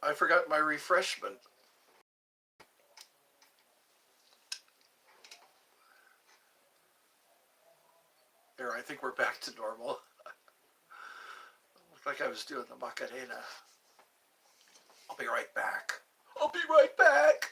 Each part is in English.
I forgot my refreshment. There, I think we're back to normal. Looked like I was doing the Macarena. I'll be right back. I'll be right back.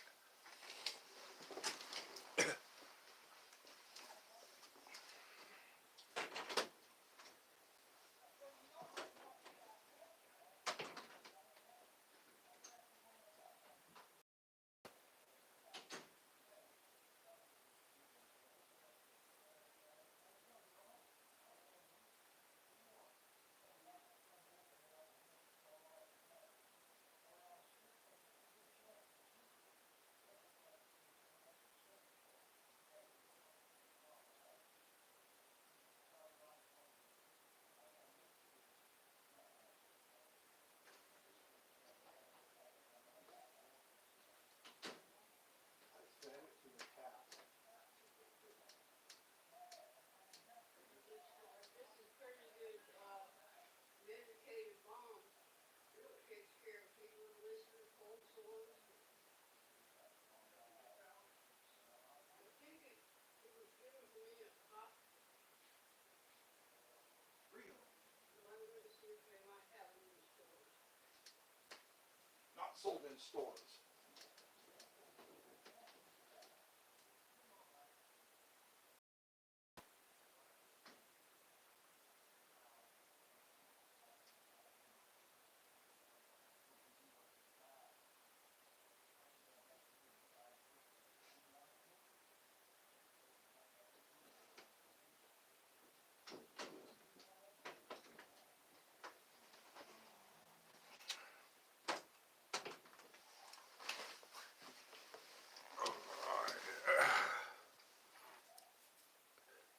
Not sold in stores.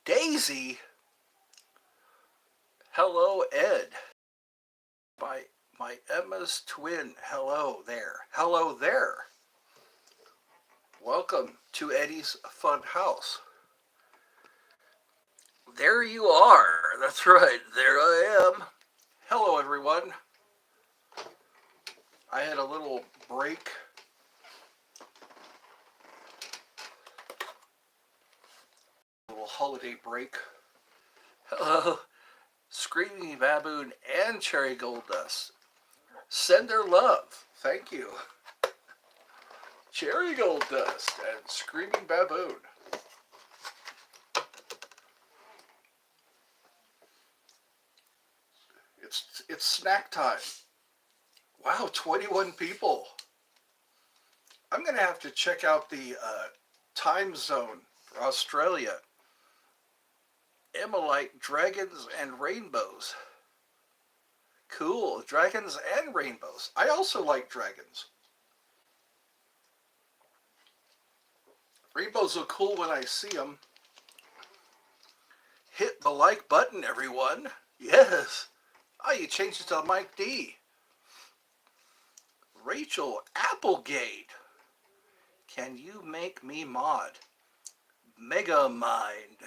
Daisy. Hello, Ed. My Emma's twin. Hello there. Hello there. Welcome to Eddie's Fun House. There you are. That's right. There I am. Hello, everyone. I had a little break. A little holiday break. Hello, Screaming Baboon and Cherry Gold Dust. Send their love. Thank you. Cherry Gold Dust and Screaming Baboon. It's snack time. Wow, 21 people. I'm going to have to check out the time zone for Australia. Emma like dragons and rainbows. Cool, dragons and rainbows. I also like dragons. Rainbows are cool when I see them. Hit the like button, everyone. Yes. Oh, you changed it to Mike D. Rachel Applegate. Can you make me mod? Mega Mind.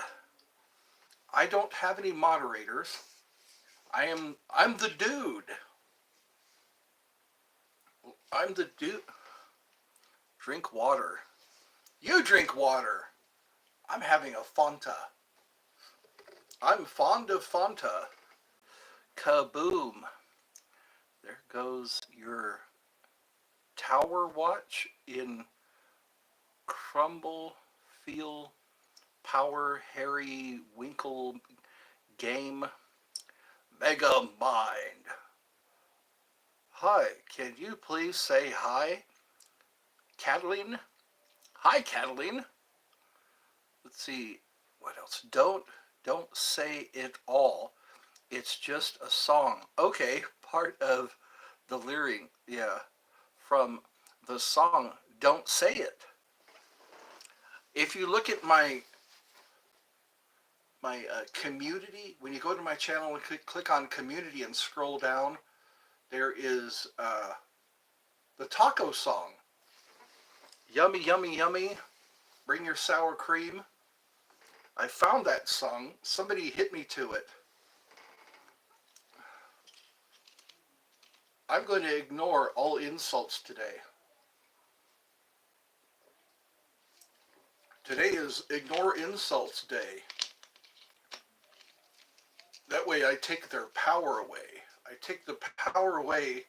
I don't have any moderators. I'm the dude. I'm the dude. Drink water. You drink water. I'm having a Fanta. I'm fond of Fanta. Kaboom. There goes your tower watch in Crumble, Feel, Power, Harry, Winkle, Game, Mega Mind. Hi, can you please say hi? Cataline? Hi, Cataline. Let's see, what else? Don't say it all. It's just a song. Okay, part of the lyric, yeah, from the song Don't Say It. If you look at my community, when you go to my channel and click on community and scroll down, there is the taco song. Yummy, yummy, yummy. Bring your sour cream. I found that song. Somebody hit me to it. I'm going to ignore all insults today. Today is Ignore Insults Day. That way I take their power away. I take the power away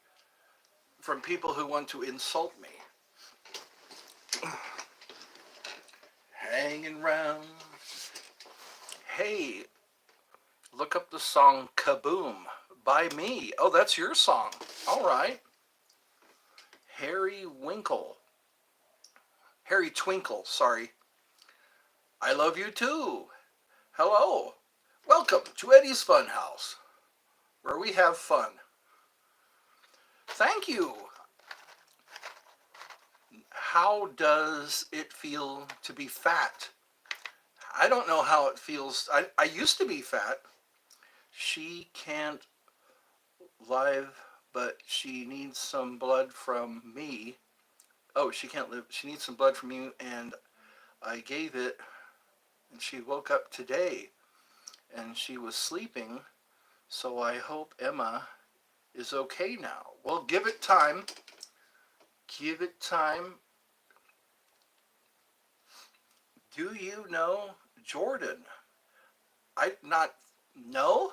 from people who want to insult me. Hanging round. Hey, look up the song Kaboom by me. Oh, that's your song. All right. Harry Twinkle, sorry. I love you too. Hello. Welcome to Eddie's Funhouse, where we have fun. Thank you. How does it feel to be fat? I don't know how it feels. I used to be fat. She can't live, but she needs some blood from me. Oh, she can't live. She needs some blood from you, and I gave it, and she woke up today, and she was sleeping, so I hope Emma is okay now. Well, give it time. Give it time. Do you know Jordan? I not know?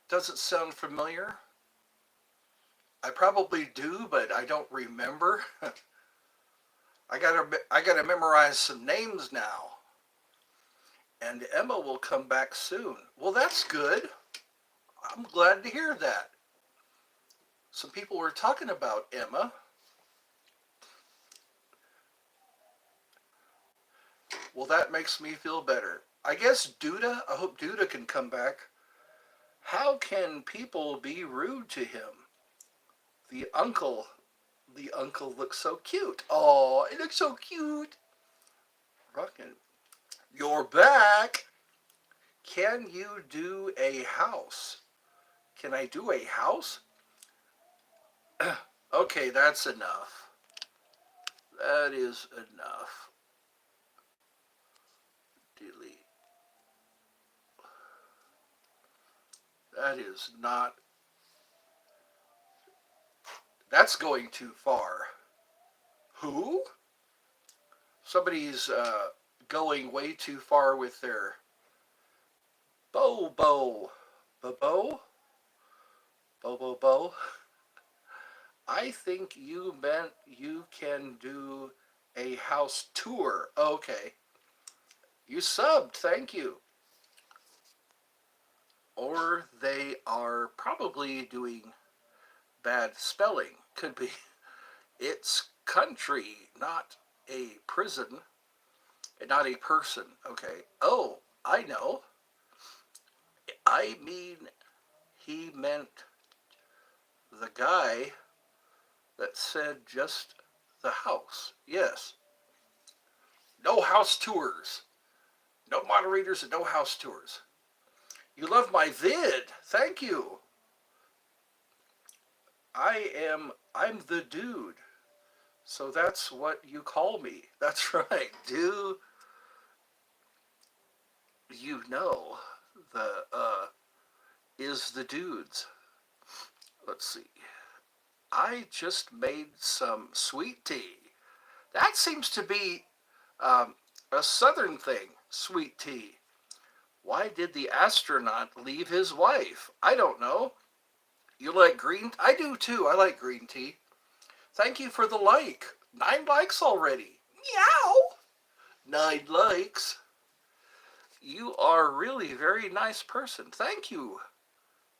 Does it sound familiar? I probably do, but I don't remember. I gotta memorize some names now. And Emma will come back soon. Well, that's good. I'm glad to hear that. Some people were talking about Emma. Well, that makes me feel better. I guess Duda, I hope Duda can come back. How can people be rude to him? The uncle looks so cute. Oh, it looks so cute. Rockin'. You're back. Can you do a house? Can I do a house? Okay, that's enough. That is enough. Delete. That is not. That's going too far. Who? Somebody's going way too far with their Bobo. Bobo? Bobo? I think you meant you can do a house tour. Okay. You subbed, thank you. Or they are probably doing bad spelling. Could be. It's country, not a prison, not a person. Okay. Oh, I know. I mean, he meant the guy that said just the house. Yes. No house tours. No moderators and no house tours. You love my vid. Thank you. I'm the dude. So that's what you call me. That's right. Do you know the is the dudes? Let's see. I just made some sweet tea. That seems to be a southern thing, sweet tea. Why did the astronaut leave his wife? I don't know. You like green? I do too. I like green tea. Thank you for the like. 9 likes already. Meow. 9 likes. You are really a very nice person. Thank you.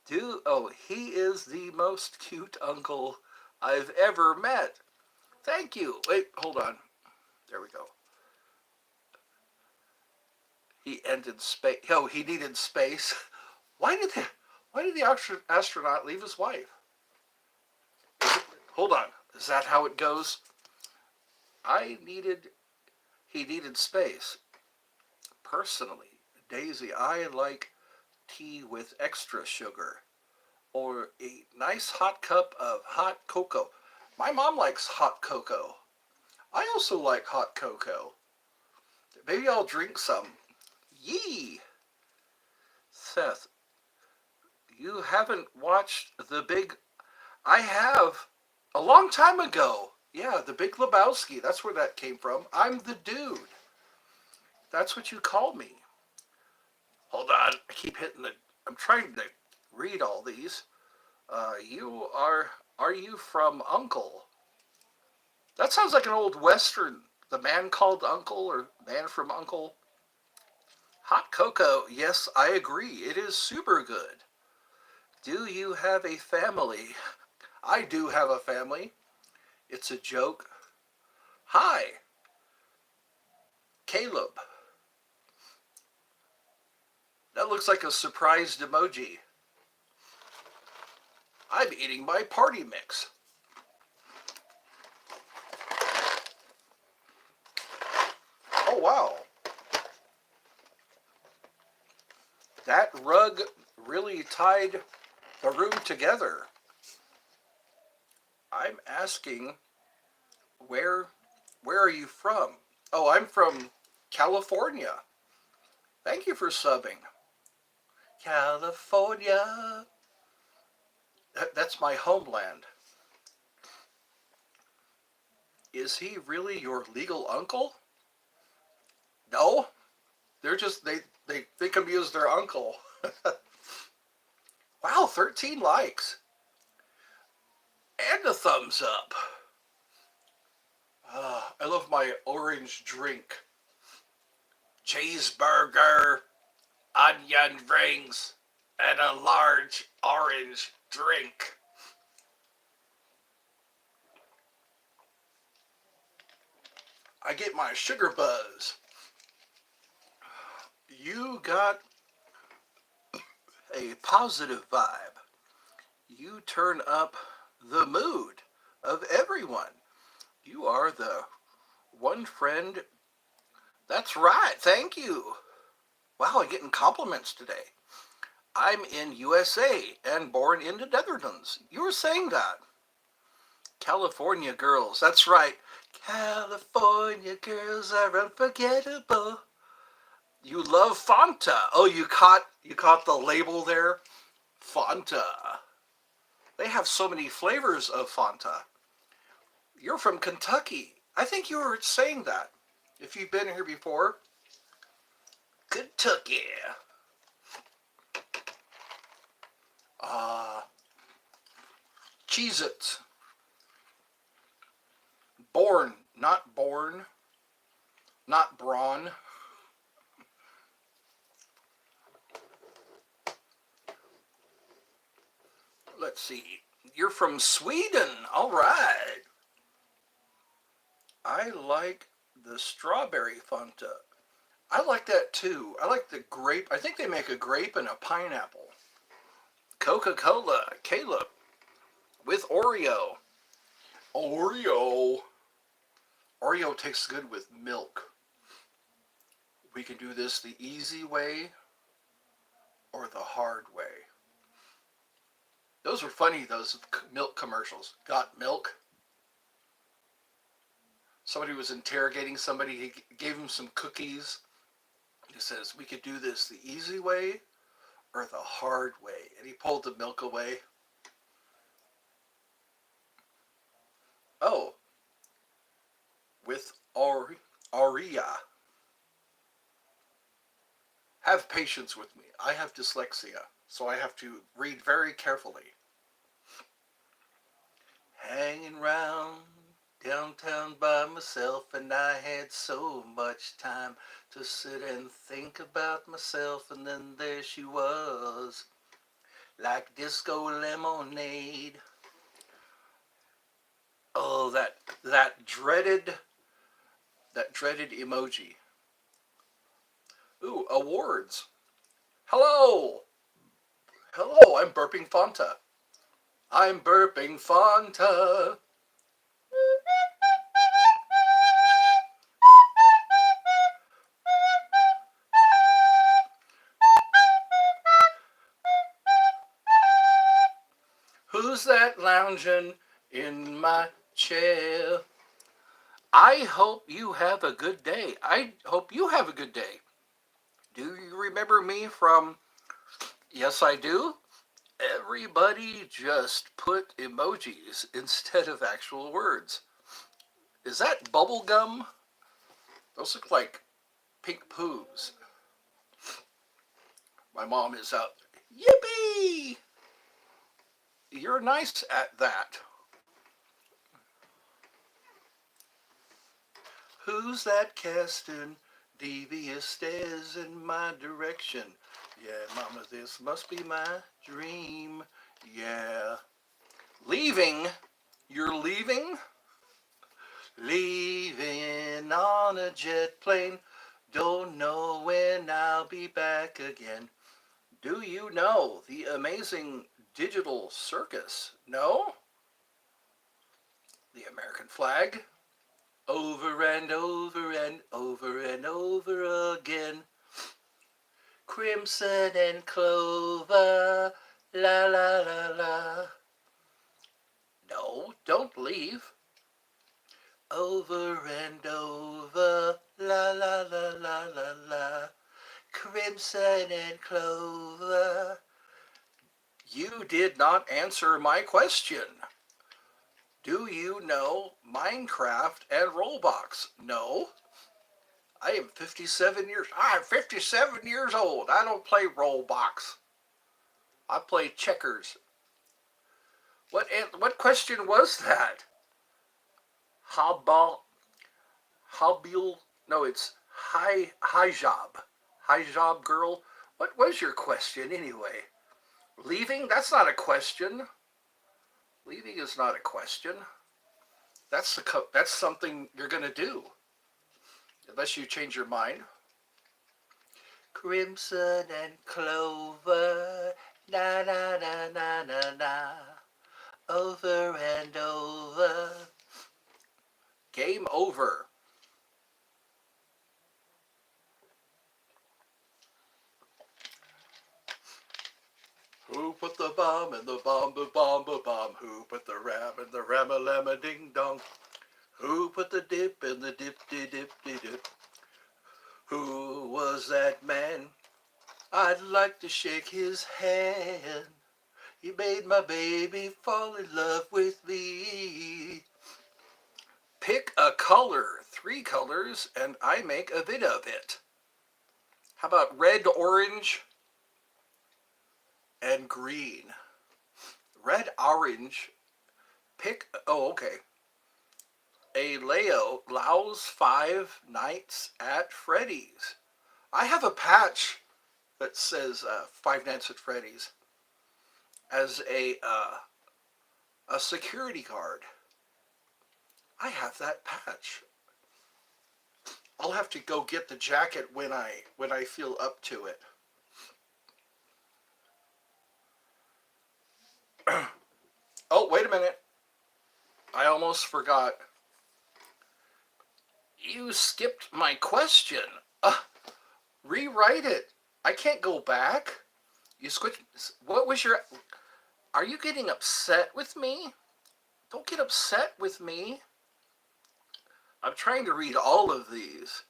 He is the most cute uncle I've ever met. Thank you. Wait, hold on. There we go. He ended space. Oh, he needed space. Why did the astronaut leave his wife? Hold on. Is that how it goes? He needed space. Personally, Daisy, I like tea with extra sugar or a nice hot cup of hot cocoa. My mom likes hot cocoa. I also like hot cocoa. Maybe I'll drink some. Yee! Seth, you haven't watched the big I have a long time ago. Yeah, the Big Lebowski. That's where that came from. I'm the dude. That's what you called me. Hold on. I keep hitting the. I'm trying to read all these. You are. Are you from Uncle? That sounds like an old Western. The Man Called Uncle or Man from Uncle. Hot cocoa. Yes, I agree. It is super good. Do you have a family? I do have a family. It's a joke. Hi, Caleb. That looks like a surprised emoji. I'm eating my party mix. Oh, wow. That rug really tied the room together. I'm asking, where where are you from? Oh, I'm from California. Thank you for subbing. California. That's my homeland. Is he really your legal uncle? No. They think of me as their uncle. Wow, 13 likes. And a thumbs up. I love my orange drink. Cheeseburger, onion rings, and a large orange drink. I get my sugar buzz. You got a positive vibe. You turn up the mood of everyone. You are the one friend. That's right. Thank you. Wow, I'm getting compliments today. I'm in USA and born in the Netherlands. You were saying that. California girls. That's right. California girls are unforgettable. You love Fanta. Oh, you caught the label there? Fanta. They have so many flavors of Fanta. You're from Kentucky. I think you were saying that. If you've been here before, Kentucky. Uh, Cheez-Its. Born, not born, not brawn. Let's see. You're from Sweden. All right. I like the strawberry Fanta. I like that too. I like the grape. I think they make a grape and a pineapple. Coca-Cola, Caleb, with Oreo. Oreo. Oreo tastes good with milk. We can do this the easy way or the hard way. Those were funny, those milk commercials. Got milk? Somebody was interrogating somebody. He gave him some cookies. He says, we could do this the easy way or the hard way. And he pulled the milk away. Oh, with Aria. Have patience with me. I have dyslexia, so I have to read very carefully. Hanging round downtown by myself, and I had so much time to sit and think about myself, and then there she was, like disco lemonade. Oh, that dreaded emoji. Ooh, awards. Hello, hello. I'm burping Fanta. I'm burping Fanta. Who's that lounging in my chair? I hope you have a good day. I hope you have a good day. Do you remember me from Yes, I Do? Everybody just put emojis instead of actual words. Is that bubble gum? Those look like pink poos. My mom is out. Yippee! You're nice at that. Who's that casting devious stares in my direction? Yeah, mama, this must be my dream. Yeah. Leaving? You're leaving? Leaving on a jet plane. Don't know when I'll be back again. Do you know the amazing digital circus? No? The American flag? Over and over and over and over again. Crimson and clover, la la la la. No, don't leave. Over and over, la la la la la la. Crimson and clover. You did not answer my question. Do you know Minecraft and Roblox? No. I am 57 years. I'm 57 years old. I don't play Roblox. I play checkers. What question was that? Hobble, hobble. No, it's hijab. Hijab girl. What was your question anyway? Leaving? That's not a question. Leaving is not a question. That's something you're gonna do, unless you change your mind. Crimson and clover, na na na na na na, over and over. Game over. Who put the bomb in the bomb, the bomb, the bomb? Who put the ram in the ram-a-lam-a ding-dong? Who put the dip in the dip-de-dip-de-dip? Who was that man? I'd like to shake his hand. He made my baby fall in love with me. Pick a color, 3 colors, and I make a vid of it. How about red, orange, and green? Red, orange. Pick, oh, okay. A Leo Lao's 5 Nights at Freddy's. I have a patch that says 5 Nights at Freddy's as a security guard. I have that patch. I'll have to go get the jacket when I feel up to it. Oh, wait a minute. I almost forgot. You skipped my question. Rewrite it. I can't go back. You switched. What was your... Are you getting upset with me? Don't get upset with me. I'm trying to read all of these.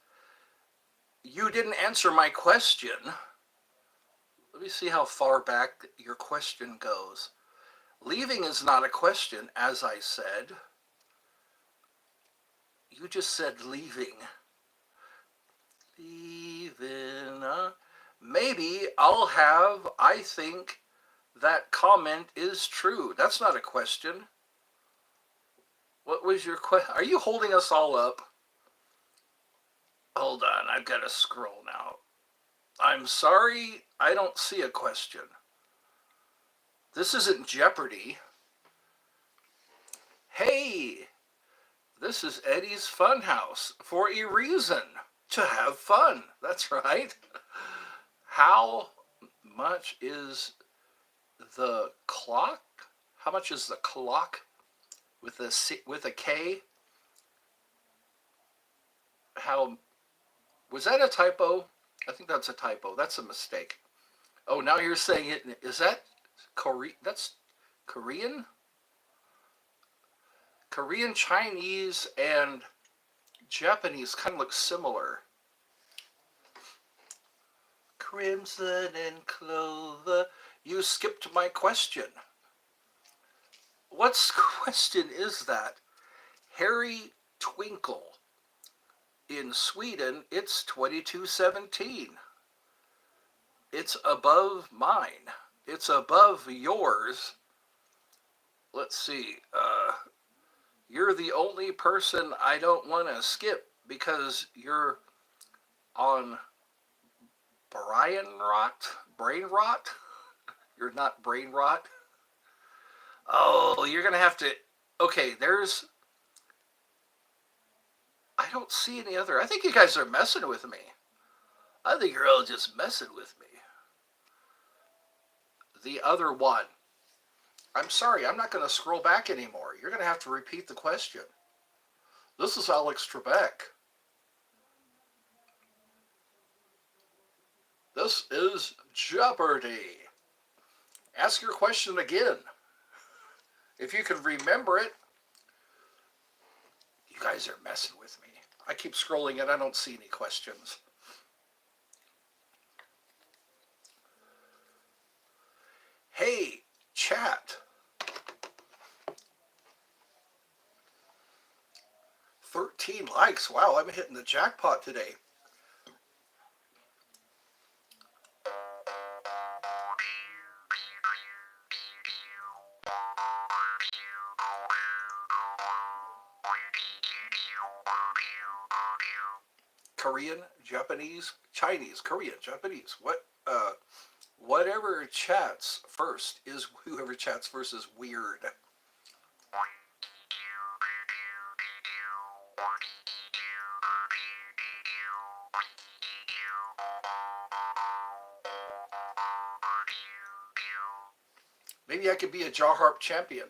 You didn't answer my question. Let me see how far back your question goes. Leaving is not a question, as I said. You just said leaving. Leaving. Maybe I'll have, I think that comment is true. That's not a question. What was your question? Are you holding us all up? Hold on, I've got to scroll now. I'm sorry, I don't see a question. This isn't Jeopardy. Hey, this is Eddie's Funhouse for a reason, to have fun. That's right. How much is the clock? How much is the clock with a K? How was that a typo? I think that's a typo. That's a mistake. Oh, now you're saying it. Is that Korean? That's Korean? Korean, Chinese, and Japanese kind of look similar. Crimson and clover, You skipped my question. What question is that? Harry Twinkle. In Sweden, it's 2217. It's above mine. It's above yours. Let's see. You're the only person I don't want to skip because you're on brain rot. You're not brain rot. Oh, you're gonna have to. Okay, I don't see any other. I think you guys are messing with me. I think you're all just messing with me. The other one. I'm sorry, I'm not going to scroll back anymore. You're going to have to repeat the question. This is Alex Trebek. This is Jeopardy. Ask your question again. If you can remember it. You guys are messing with me. I keep scrolling and I don't see any questions. Hey, chat. 13 likes. Wow, I'm hitting the jackpot today. Korean, Japanese, Chinese, Korean, Japanese. Whatever chats first is whoever chats first is weird. Maybe I could be a jaw harp champion.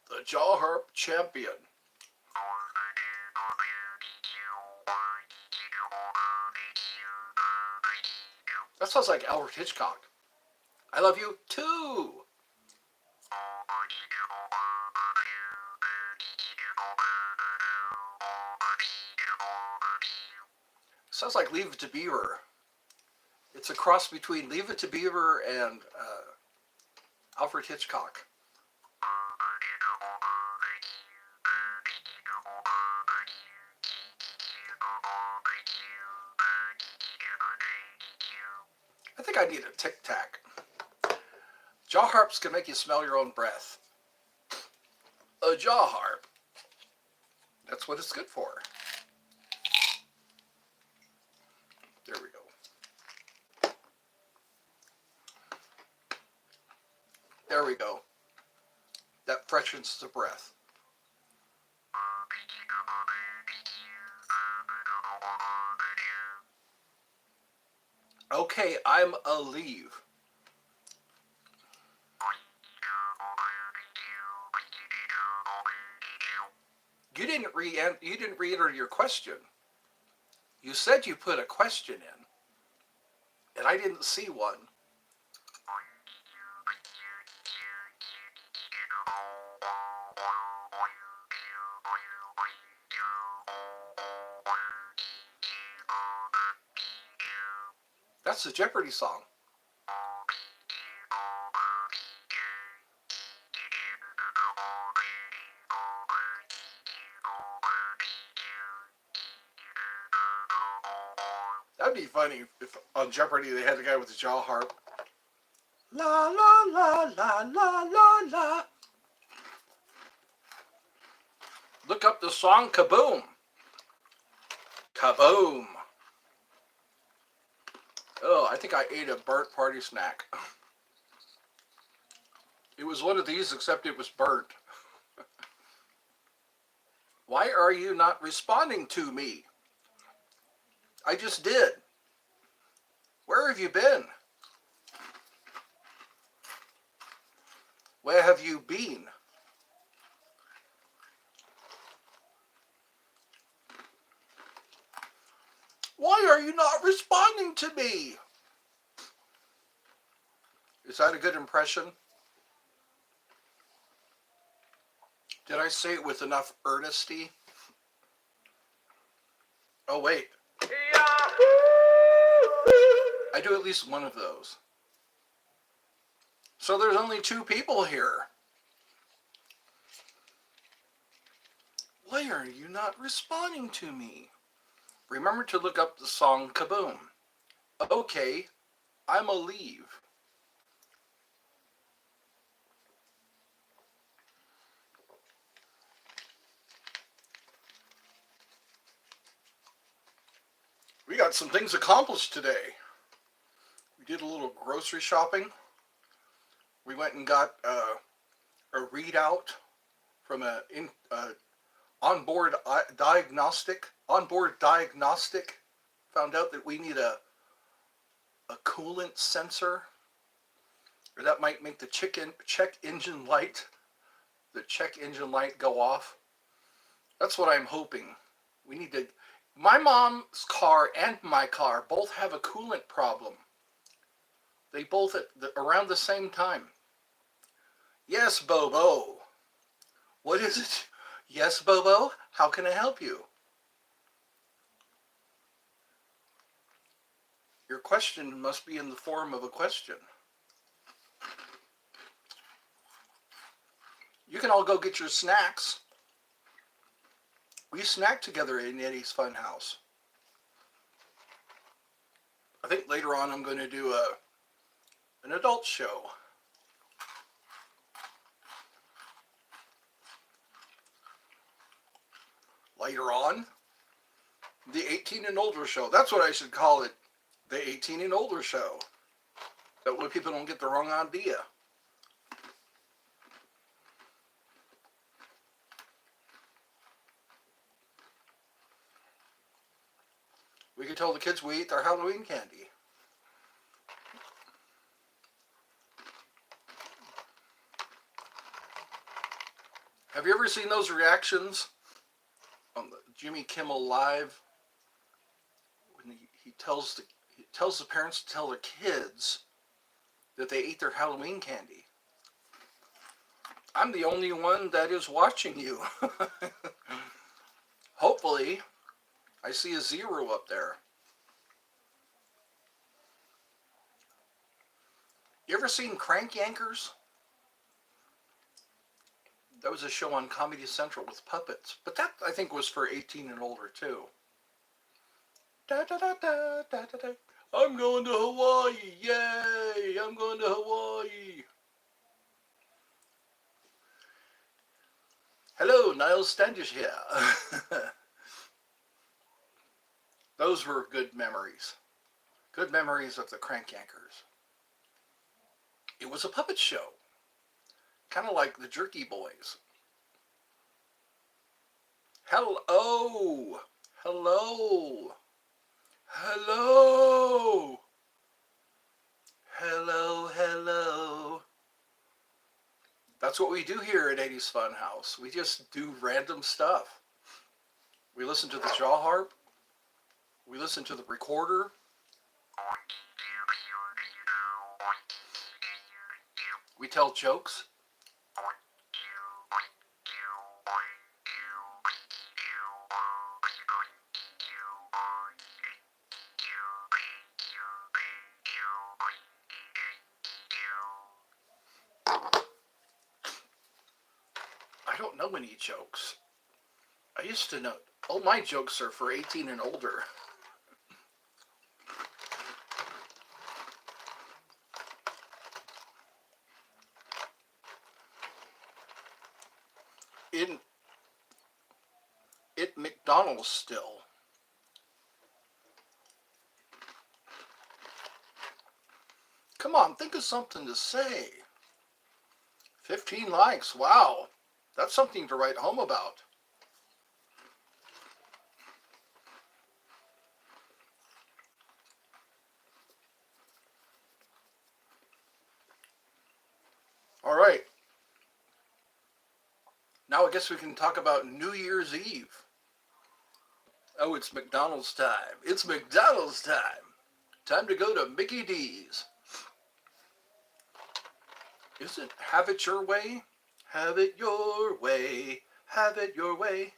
The jaw harp champion. That sounds like Alfred Hitchcock. I love you too. Sounds like Leave It to Beaver. It's a cross between Leave It to Beaver and Alfred Hitchcock. I think I need a Tic Tac. Jaw harps can make you smell your own breath. A jaw harp. That's what it's good for. There we go. There we go. That freshens the breath. Okay, I'm a leave. You didn't re-enter your question. You said you put a question in, and I didn't see one. That's the Jeopardy song. That'd be funny if on Jeopardy they had the guy with the jaw harp. La la la la la la la. Look up the song Kaboom. Kaboom. Oh, I think I ate a burnt party snack. It was one of these, except it was burnt. Why are you not responding to me? I just did. Where have you been? Where have you been? Why are you not responding to me? Is that a good impression? Did I say it with enough earnesty? Oh, wait. I do at least one of those. So there's only 2 people here. Why are you not responding to me? Remember to look up the song Kaboom. Okay, I'ma leave. We got some things accomplished today. We did a little grocery shopping. We went and got a readout from a onboard diagnostic. Onboard diagnostic found out that we need a coolant sensor, or that might make the check engine light go off. That's what I'm hoping. We need to. My mom's car and my car both have a coolant problem. They both around the same time. Yes, Bobo. What is it? Yes, Bobo. How can I help you? Your question must be in the form of a question. You can all go get your snacks. We snack together in Eddie's Funhouse. I think later on I'm going to do an adult show. Later on, the 18 and older show. That's what I should call it. The 18 and older show. That way people don't get the wrong idea. We could tell the kids we ate their Halloween candy. Have you ever seen those reactions on the Jimmy Kimmel Live when he tells the parents to tell their kids that they ate their Halloween candy? I'm the only one that is watching you. Hopefully, I see a 0 up there. You ever seen Crank Yankers? That was a show on Comedy Central with puppets. But that, I think, was for 18 and older, too. Da, da, da, da, da, da, da. I'm going to Hawaii! Yay! I'm going to Hawaii! Hello, Niles Standish here. Those were good memories. Good memories of the Crank Yankers. It was a puppet show. Kind of like the Jerky Boys. Hello! Hello! Hello! Hello, hello. That's what we do here at 80s Funhouse. We just do random stuff. We listen to the jaw harp. We listen to the recorder. We tell jokes. I don't know any jokes. I used to know. All my jokes are for 18 and older. At McDonald's still. Come on, think of something to say. 15 likes, wow. That's something to write home about. All right. Now I guess we can talk about New Year's Eve. Oh, it's McDonald's time. It's McDonald's time. Time to go to Mickey D's. Isn't have it your way? Have it your way. Have it your way.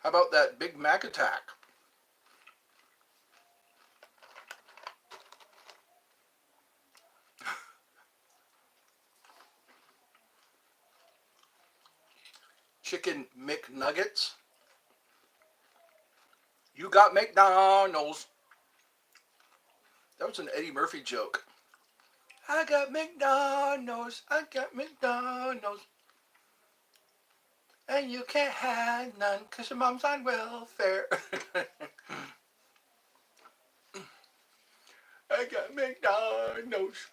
How about that Big Mac attack? Chicken McNuggets. You got McDonald's. That was an Eddie Murphy joke. I got McDonald's. I got McDonald's. And you can't have none because your mom's on welfare. I got McDonald's.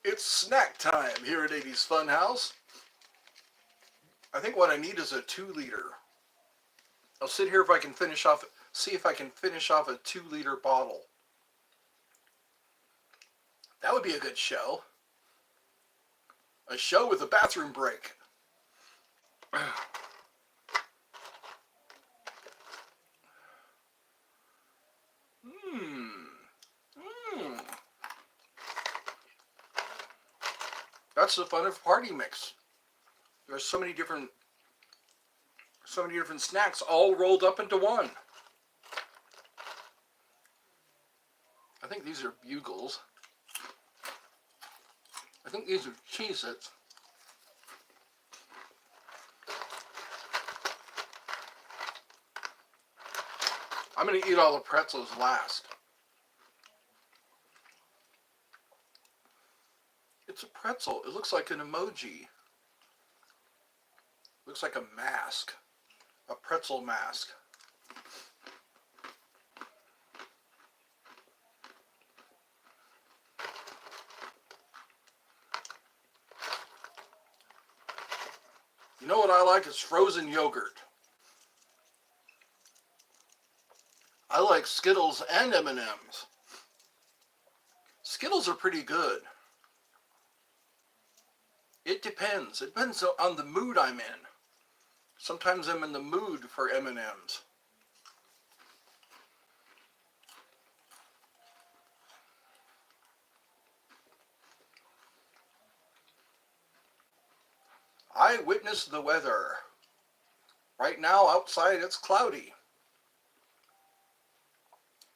It's snack time here at 80s Funhouse. I think what I need is a 2-liter. I'll sit here if I can finish off, see if I can finish off a 2-liter bottle. That would be a good show. A show with a bathroom break. That's the fun of party mix. There's so many different snacks all rolled up into one. I think these are Bugles. I think these are Cheez-Its. I'm going to eat all the pretzels last. It's a pretzel. It looks like an emoji. Looks like a mask. A pretzel mask. You know what I like? It's frozen yogurt. I like Skittles and M&Ms. Skittles are pretty good. It depends. It depends on the mood I'm in. Sometimes I'm in the mood for M&Ms. I witness the weather. Right now outside it's cloudy.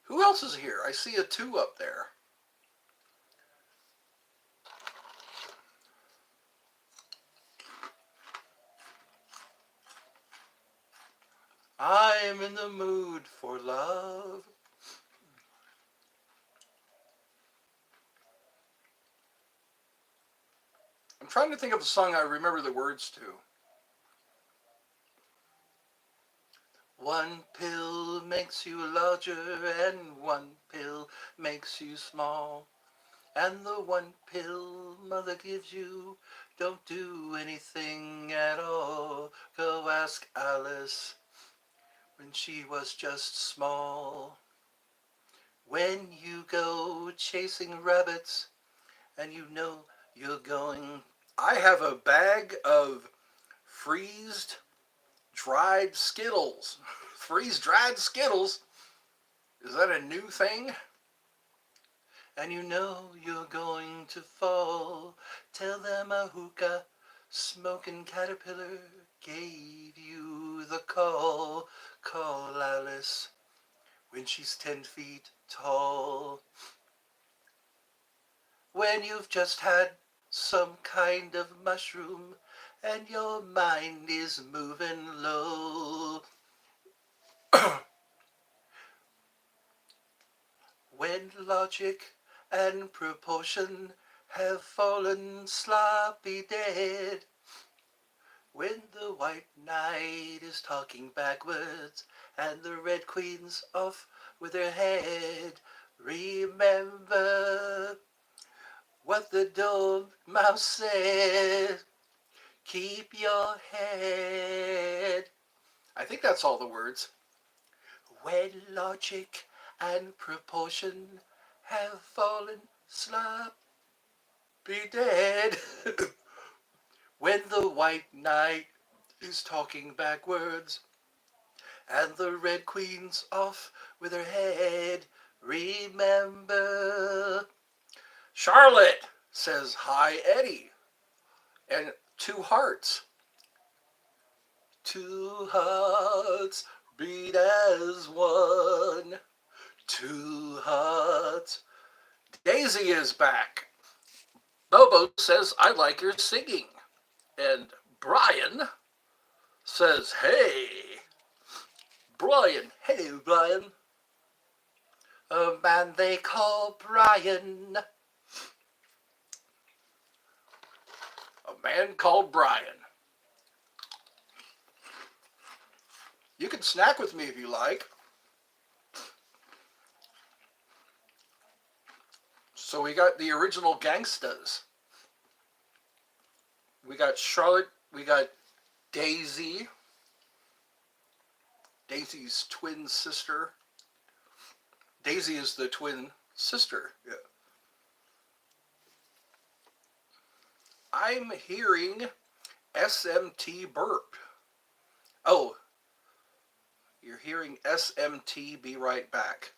Who else is here? I see a 2 up there. I'm in the mood for love. I'm trying to think of a song I remember the words to. One pill makes you larger and one pill makes you small. And the one pill mother gives you don't do anything at all. Go ask Alice when she was just small. When you go chasing rabbits and you know you're going... I have a bag of freeze dried Skittles. Freeze dried Skittles? Is that a new thing? And you know you're going to fall. Tell them a hookah smoking caterpillar gave you the call. Call Alice when she's 10 feet tall. When you've just had some kind of mushroom and your mind is moving low. When logic and proportion have fallen sloppy dead. When the white knight is talking backwards and the red queen's off with her head. Remember what the dormouse said. Keep your head. I think that's all the words. When logic and proportion have fallen sloppy dead. When the white knight is talking backwards and the red queen's off with her head. Remember Charlotte says, hi, Eddie. And two hearts. Two hearts beat as one. Two hearts. Daisy is back. Bobo says, I like your singing. And Brian says, hey. Brian, hey, Brian. A man they call Brian. A man called Brian. You can snack with me if you like. So we got the original gangstas. We got Charlotte. We got Daisy. Daisy's twin sister. Daisy is the twin sister. Yeah. I'm hearing SMT burp. Oh, you're hearing SMT. Be right back.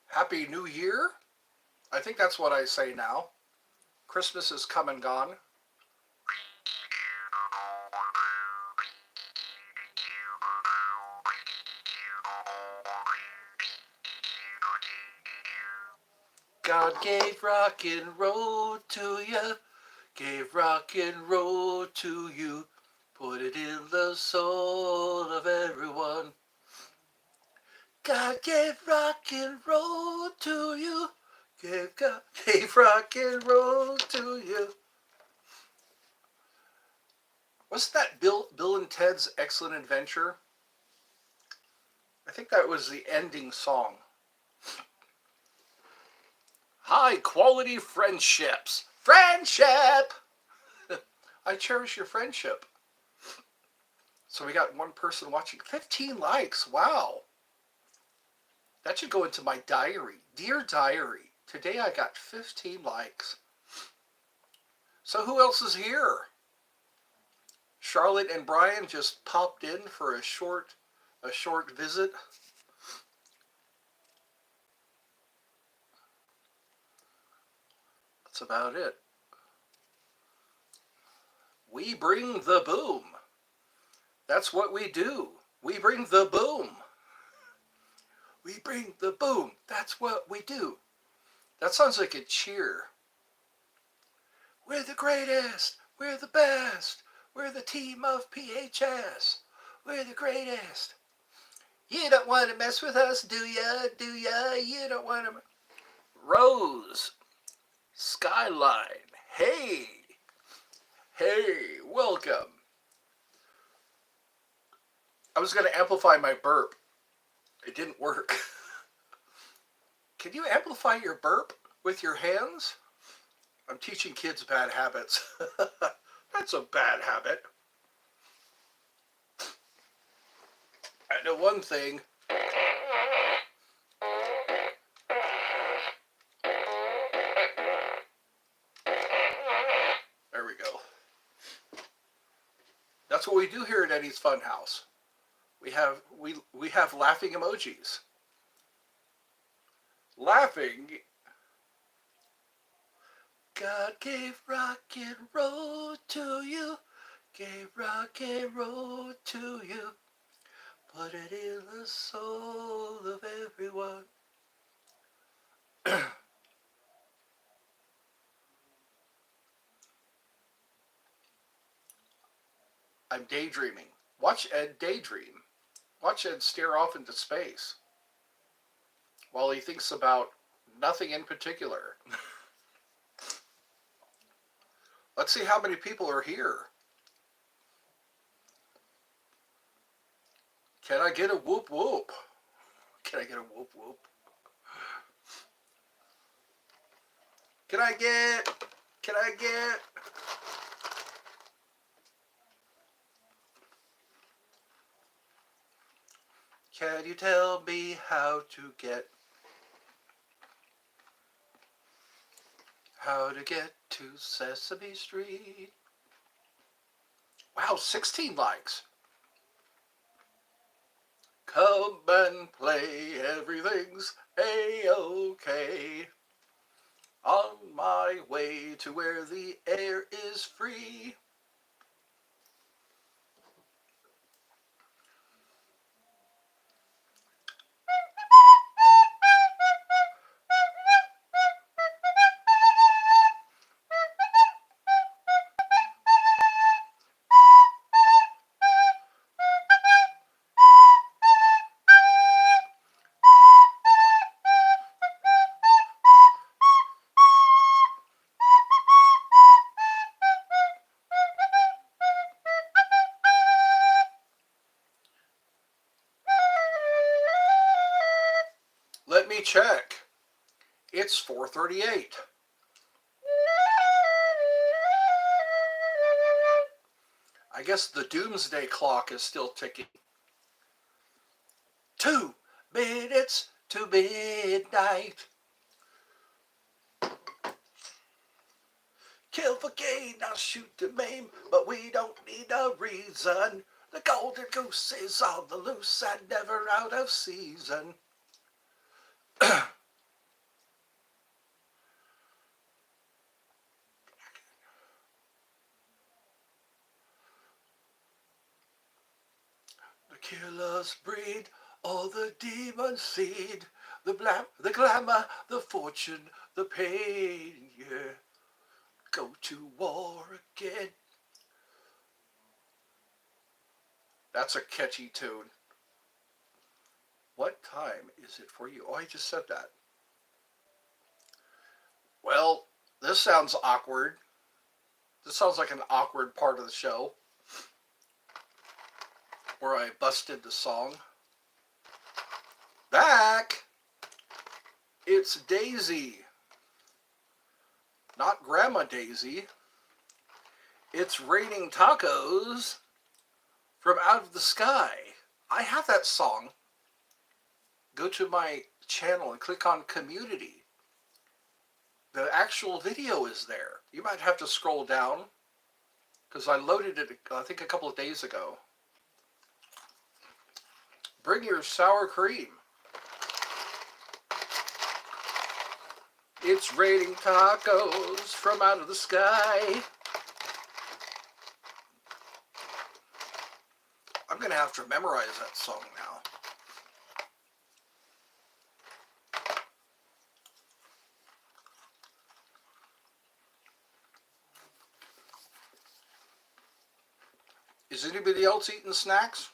Happy New Year. I think that's what I say now. Christmas is come and gone. God gave rock and roll to you, gave rock and roll to you, put it in the soul of everyone. God gave rock and roll to you, gave rock and roll to you. Wasn't that Bill and Ted's Excellent Adventure? I think that was the ending song. High quality friendships. Friendship! I cherish your friendship. So we got one person watching. 15 likes. Wow. That should go into my diary. Dear diary, today I got 15 likes. So who else is here? Charlotte and Brian just popped in for a short visit. That's about it. We bring the boom. That's what we do. We bring the boom. We bring the boom. That's what we do. That sounds like a cheer. We're the greatest. We're the best. We're the team of PHS. We're the greatest. You don't want to mess with us, do ya? Do ya? You don't want to... Rose. Skyline. Hey. Hey, welcome. I was going to amplify my burp. It didn't work. Can you amplify your burp with your hands? I'm teaching kids bad habits. That's a bad habit. I know one thing. There we go. That's what we do here at Eddie's Funhouse. We have laughing emojis. Laughing. God gave rock and roll to you. Gave rock and roll to you. Put it in the soul of everyone. I'm daydreaming. Watch Ed daydream. Watch Ed stare off into space while he thinks about nothing in particular. Let's see how many people are here. Can I get a whoop whoop? Can I get a whoop whoop? Can I get... Can you tell me how to get to Sesame Street? Wow, 16 likes. Come and play, everything's A-OK. On my way to where the air is free. Let me check. It's 4:38. I guess the doomsday clock is still ticking. 2 minutes to midnight. Kill for gain, not shoot to maim, but we don't need a reason. The golden goose is on the loose and never out of season. The killers breed, all the demons seed, the glamour, the fortune, the pain, yeah. Go to war again. That's a catchy tune. What time is it for you? Oh, I just said that. Well, this sounds awkward. This sounds like an awkward part of the show where I busted the song. Back! It's Daisy. Not Grandma Daisy. It's raining tacos from out of the sky. I have that song. Go to my channel and click on community. The actual video is there. You might have to scroll down because I loaded it, I think, a couple of days ago. Bring your sour cream. It's raining tacos from out of the sky. I'm going to have to memorize that song now. Is anybody else eating snacks?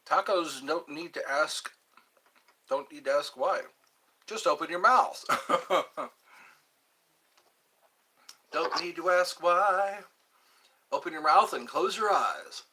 Tacos don't need to ask why. Just open your mouth. Don't need to ask why. Open your mouth and close your eyes.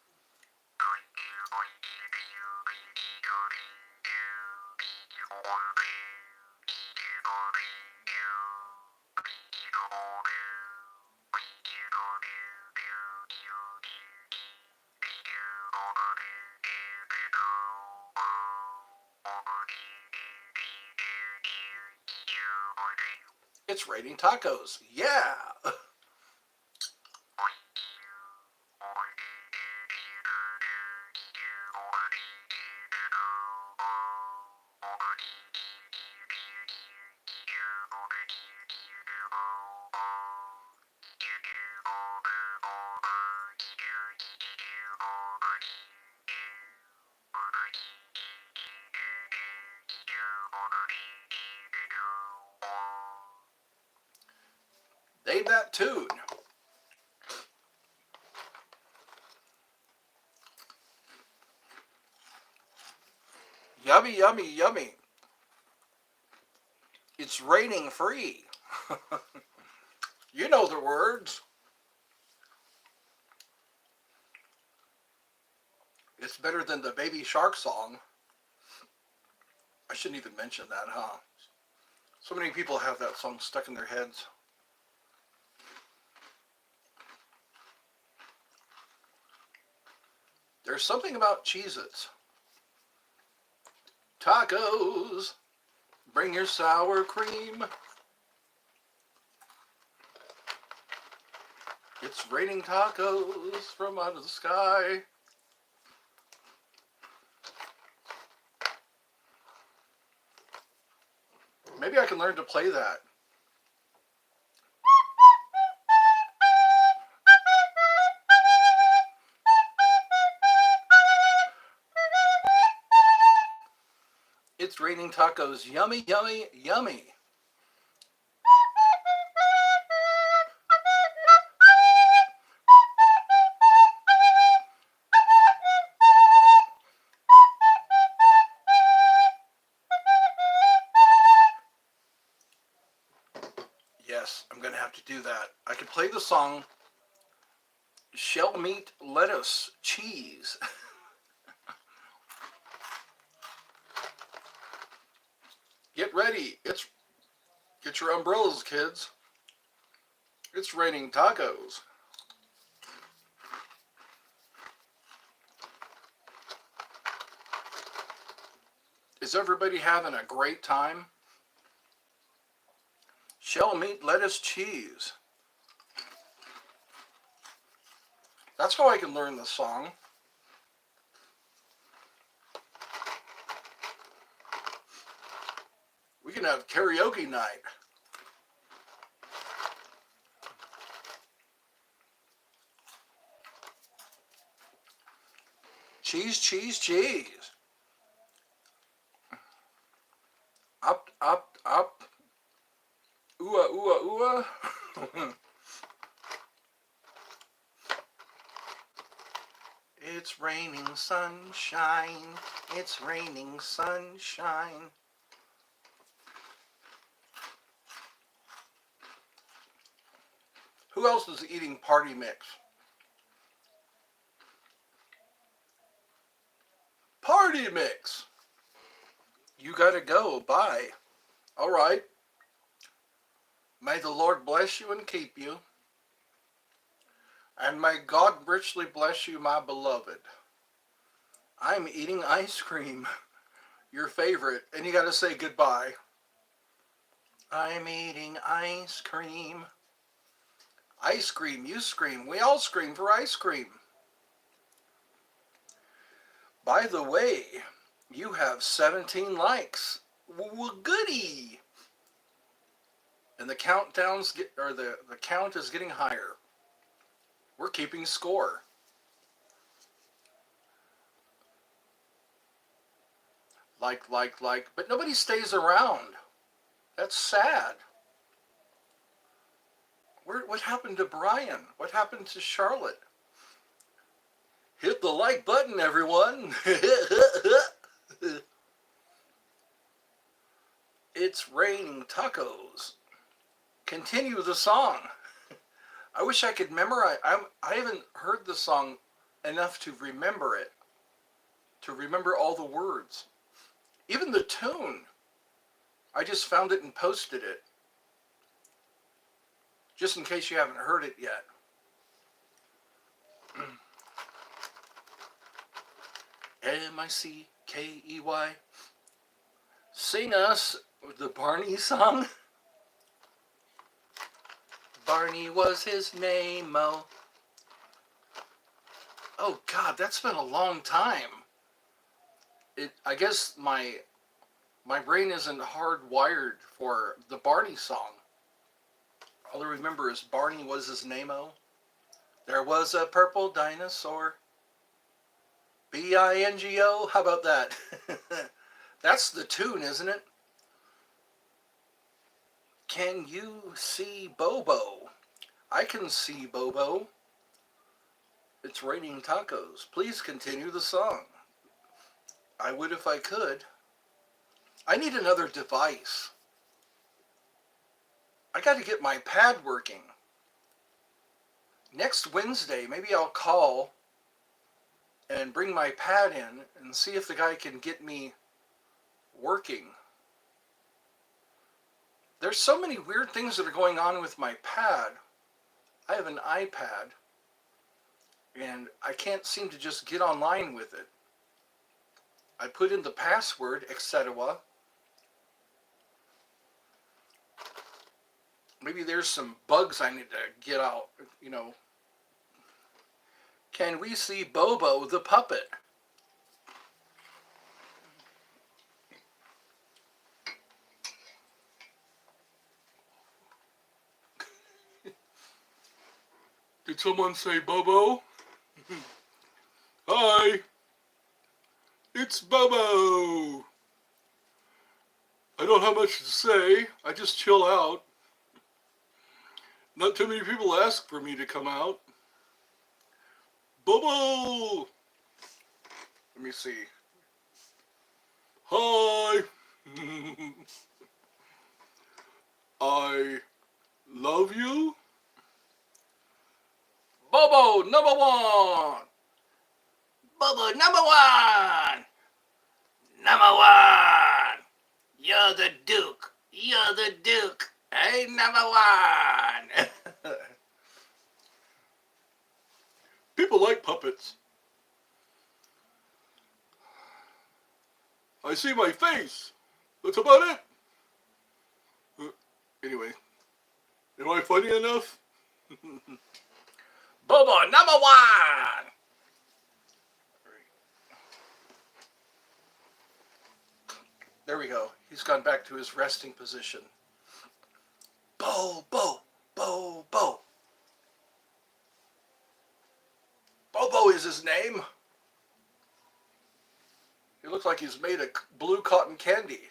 It's raining tacos. Yeah. Name that tune. Yummy, yummy, yummy. It's raining free. You know the words. It's better than the Baby Shark song. I shouldn't even mention that, huh? So many people have that song stuck in their heads. There's something about Cheez-Its. Tacos. Bring your sour cream. It's raining tacos from out of the sky. Maybe I can learn to play that. It's raining tacos. Yummy, yummy, yummy. Yes, I'm going to have to do that. I could play the song Shell Meat, Lettuce, Cheese. Get ready. Get your umbrellas, kids. It's raining tacos. Is everybody having a great time? Shell meat, lettuce, cheese. That's how I can learn the song. We can have karaoke night. Cheese, cheese, cheese. Up, up, up. Ooh, ooh, ooh. It's raining sunshine. It's raining sunshine. Who else is eating party mix? Party mix. You gotta go. Bye. All right. May the Lord bless you and keep you. And may God richly bless you, my beloved. I'm eating ice cream. Your favorite. And you gotta say goodbye. I'm eating ice cream. Ice cream, you scream. We all scream for ice cream. By the way, you have 17 likes. Well, goody. And the the count is getting higher. We're keeping score. Like, but nobody stays around. That's sad. What happened to Brian? What happened to Charlotte? Hit the like button, everyone. It's raining tacos. Continue the song. I wish I could memorize. I haven't heard the song enough to remember it. To remember all the words. Even the tune. I just found it and posted it. Just in case you haven't heard it yet. M-I-C-K-E-Y. Sing us the Barney song. Barney was his name-o. Oh God, that's been a long time. I guess my brain isn't hardwired for the Barney song. All I remember is Barney was his name-o. There was a purple dinosaur. B-I-N-G-O. How about that? That's the tune, isn't it? Can you see Bobo? I can see Bobo. It's raining tacos. Please continue the song. I would if I could. I need another device. I got to get my pad working. Next Wednesday, maybe I'll call and bring my pad in and see if the guy can get me working. There's so many weird things that are going on with my pad. I have an iPad and I can't seem to just get online with it. I put in the password, etc. Maybe there's some bugs I need to get out, you know. Can we see Bobo the puppet? Did someone say Bobo? Hi, it's Bobo. I don't have much to say. I just chill out. Not too many people ask for me to come out. Bobo! Let me see. Hi! I love you. Bobo number one! Bobo number one! Number one! You're the Duke. You're the Duke. Hey, number one! People like puppets. I see my face. That's about it. Anyway, am I funny enough? Bobo number one! There we go. He's gone back to his resting position. Bobo, Bobo. Bobo is his name. He looks like he's made of blue cotton candy.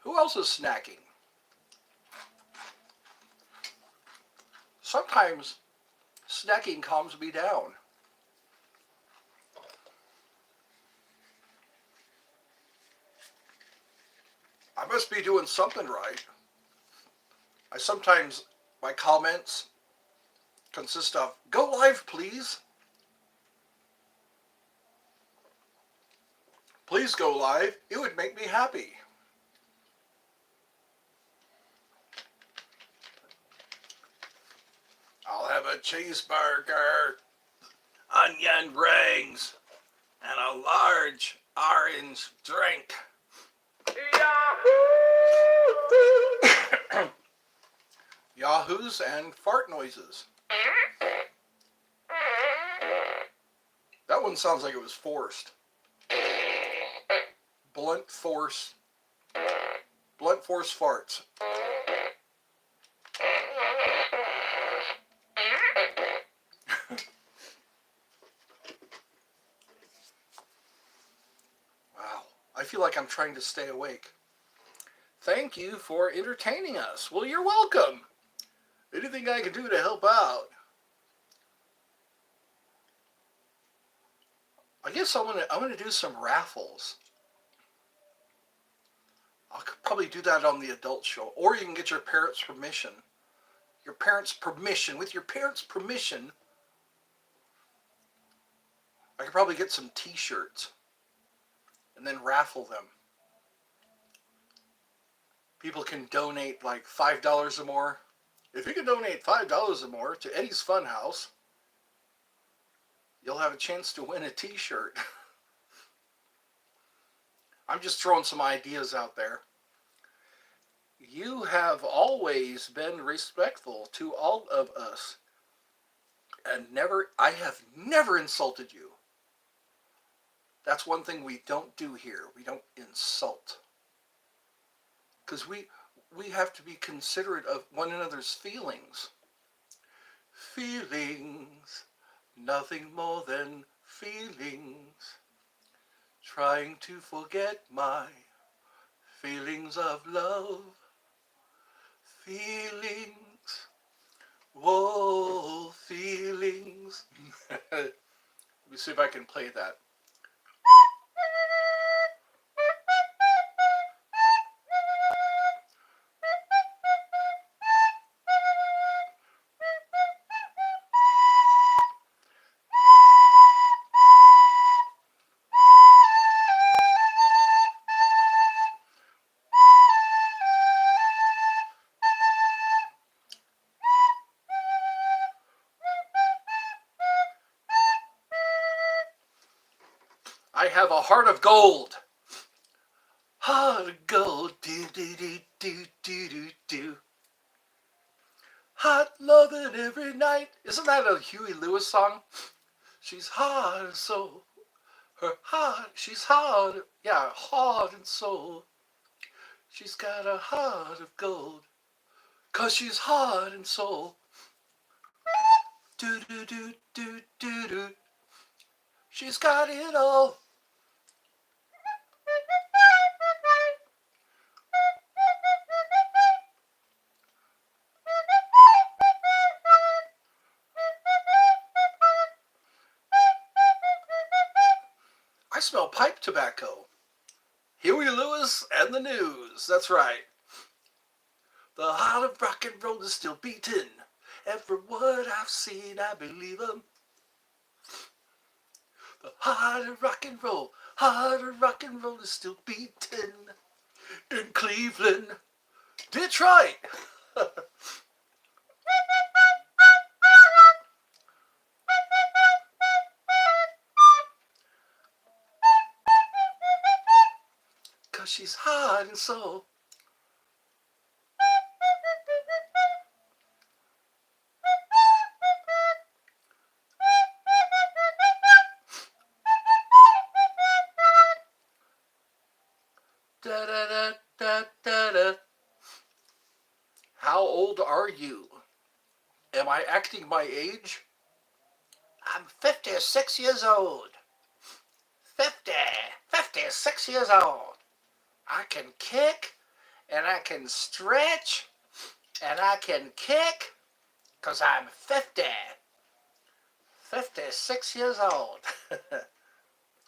Who else is snacking? Sometimes snacking calms me down. I must be doing something right. My comments consist of, go live please. Please go live. It would make me happy. I'll have a cheeseburger, onion rings, and a large orange drink. Yahoos and fart noises. That one sounds like it was forced. Blunt force farts. Wow, I feel like I'm trying to stay awake. Thank you for entertaining us. Well, you're welcome. Anything I can do to help out. I guess I'm gonna do some raffles. I'll probably do that on the adult show, or you can get your parents' permission. With your parents' permission, I could probably get some T-shirts and then raffle them. People can donate like $5 or more. If you can donate $5 or more to Eddie's Funhouse, you'll have a chance to win a T-shirt. I'm just throwing some ideas out there. You have always been respectful to all of us. And I have never insulted you. That's one thing we don't do here. We don't insult. Because we have to be considerate of one another's feelings. Feelings, nothing more than feelings. Trying to forget my feelings of love. Feelings, whoa, feelings. Let me see if I can play that. I have a heart of gold. Heart of gold. Do, do, do, do, do, do, do. Hot loving every night. Isn't that a Huey Lewis song? She's hot as so Her heart, she's hard, yeah, heart and soul. She's got a heart of gold, 'cause she's heart and soul. Do do do do do do. She's got it all. I smell pipe tobacco. Huey Lewis and the News. That's right. The heart of rock and roll is still beating. Every word I've seen, I believe 'em. The heart of rock and roll is still beating in Cleveland, Detroit. 'Cause she's heart and soul. Da da da da da da. How old are you? Am I acting my age? I'm 56 years old. 50, 56 years old. I can kick and I can stretch and I can kick because I'm 50. 56 years old.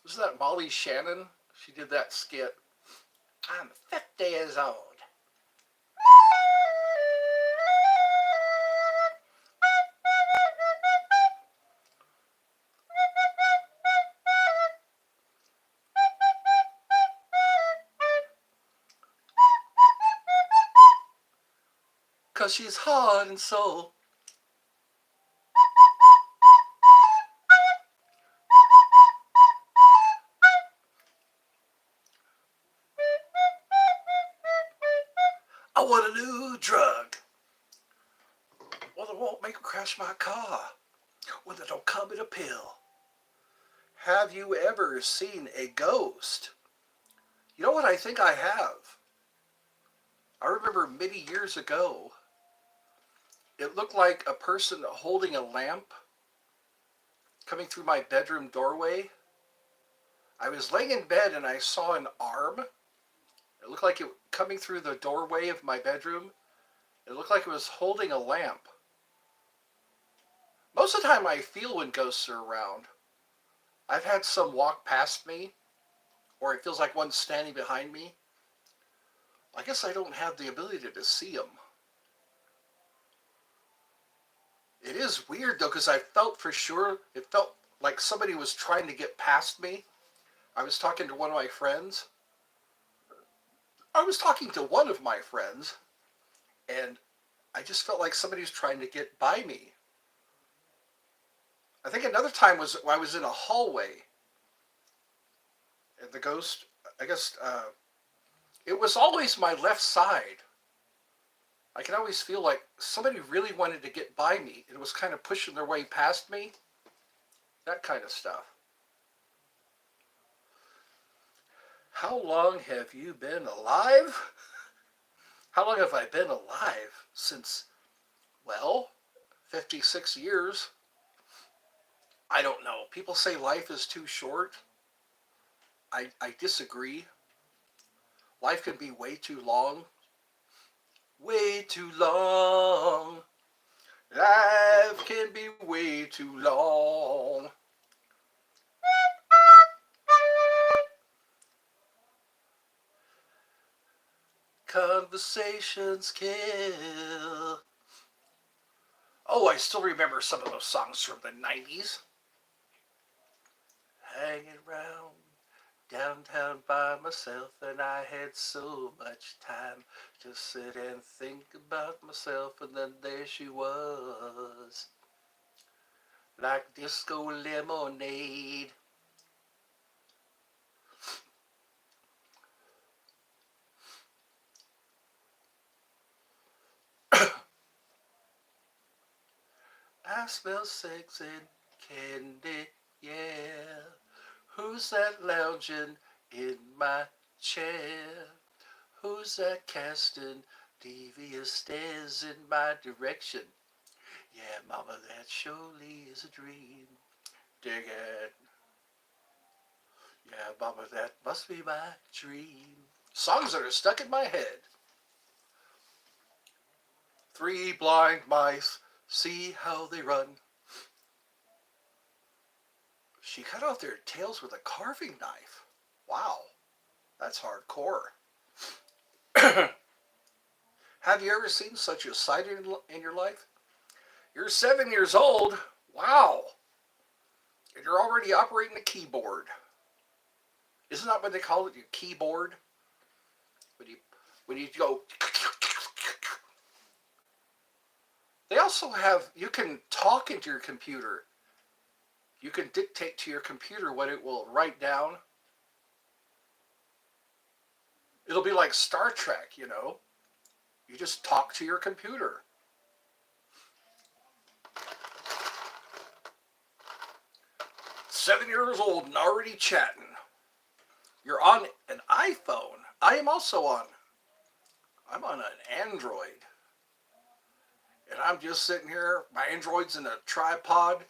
Was that Molly Shannon? She did that skit. I'm 50 years old. Because she's heart and soul. I want a new drug. Well, it won't make me crash my car. Well, it don't come in a pill. Have you ever seen a ghost? You know what I think I have? I remember many years ago, it looked like a person holding a lamp coming through my bedroom doorway. I was laying in bed and I saw an arm. It looked like it coming through the doorway of my bedroom. It looked like it was holding a lamp. Most of the time I feel when ghosts are around. I've had some walk past me, or it feels like one's standing behind me. I guess I don't have the ability to see them. It is weird though, because I felt for sure, it felt like somebody was trying to get past me. I was talking to one of my friends. I was talking to one of my friends, and I just felt like somebody was trying to get by me. I think another time was when I was in a hallway, and the ghost, I guess, it was always my left side. I can always feel like somebody really wanted to get by me. It was kind of pushing their way past me. That kind of stuff. How long have you been alive? How long have I been alive? Since, well, 56 years. I don't know. People say life is too short. I disagree. Life can be way too long. Way too long. Life can be way too long. Conversations kill. Oh, I still remember some of those songs from the 90s. Hanging around downtown by myself, and I had so much time to sit and think about myself, and then there she was, like disco lemonade. I smell sex and candy, yeah. Who's that lounging in my chair? Who's that casting devious stares in my direction? Yeah, mama, that surely is a dream. Dig it. Yeah, mama, that must be my dream. Songs that are stuck in my head. Three blind mice, see how they run. She cut off their tails with a carving knife. Wow, that's hardcore. Have you ever seen such a sight in your life? You're 7 years old. Wow. And you're already operating a keyboard. Isn't that what they call it? Your keyboard? When you go. They also have, you can talk into your computer. You can dictate to your computer what it will write down. It'll be like Star Trek, you know. You just talk to your computer. 7 years old and already chatting. You're on an iPhone. I am also on. I'm on an Android. And I'm just sitting here. My Android's in a tripod.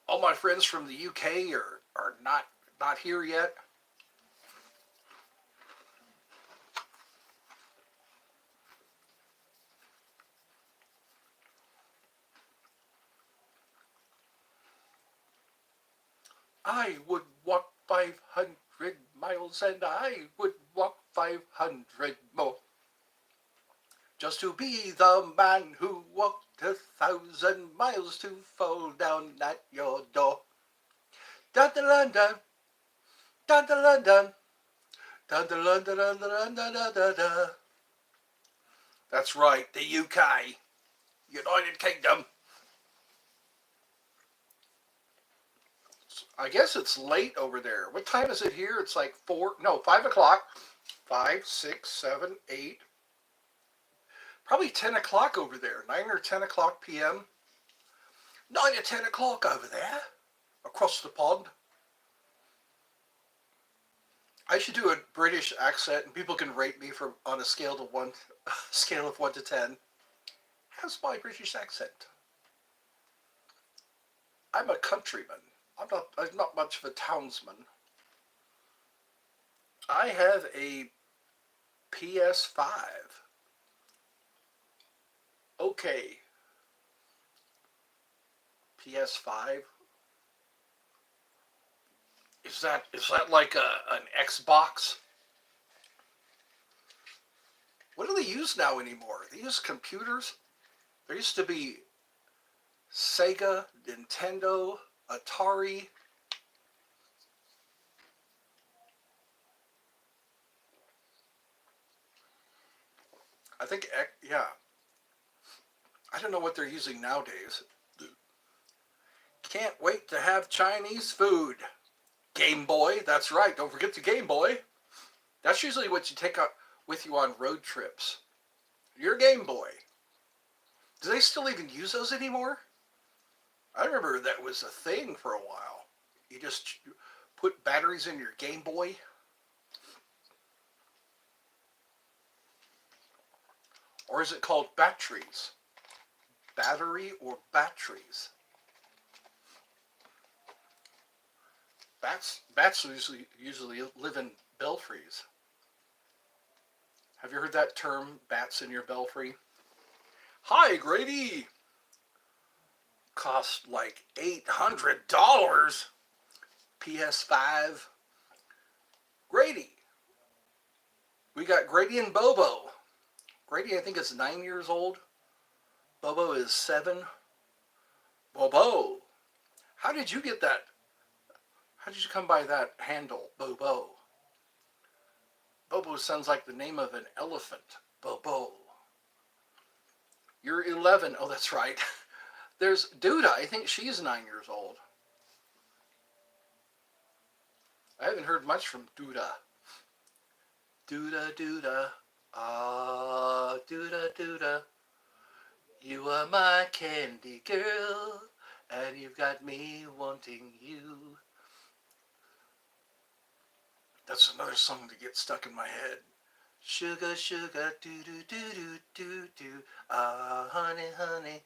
All my friends from the UK are not here yet. I would walk 500 miles and I would walk 500 more. Just to be the man who walked 1,000 miles to fall down at your door. Down to London, down to London, down to London, down to London, da, da, da. That's right, the UK, United Kingdom. I guess it's late over there. What time is it here? It's like 5 o'clock. 5, 6, 7, 8. Probably 10 o'clock over there. 9 or 10 o'clock p.m. 9 or 10 o'clock over there. Across the pond. I should do a British accent and people can rate me from on a scale of 1 to 10. How's my British accent? I'm a countryman. I'm not much of a townsman. I have a PS5. Okay. PS5. Is that like an Xbox? What do they use now anymore? They use computers. There used to be Sega, Nintendo, Atari. I think, yeah. I don't know what they're using nowadays. Can't wait to have Chinese food. Game Boy, that's right. Don't forget the Game Boy. That's usually what you take with you on road trips. Your Game Boy. Do they still even use those anymore? I remember that was a thing for a while. You just put batteries in your Game Boy. Or is it called batteries? Battery or batteries? Bats usually live in belfries. Have you heard that term, bats in your belfry? Hi, Grady! Cost like $800. PS5. Grady. We got Grady and Bobo. Grady, I think, is 9 years old. Bobo is 7. Bobo, how did you get that? How did you come by that handle, Bobo? Bobo sounds like the name of an elephant. Bobo. You're 11. Oh, that's right. There's Duda. I think she's 9 years old. I haven't heard much from Duda. Duda, Duda. Ah, Duda, Duda. You are my candy girl, and you've got me wanting you. That's another song that gets stuck in my head. Sugar, sugar, do do do do do do. Ah, honey, honey,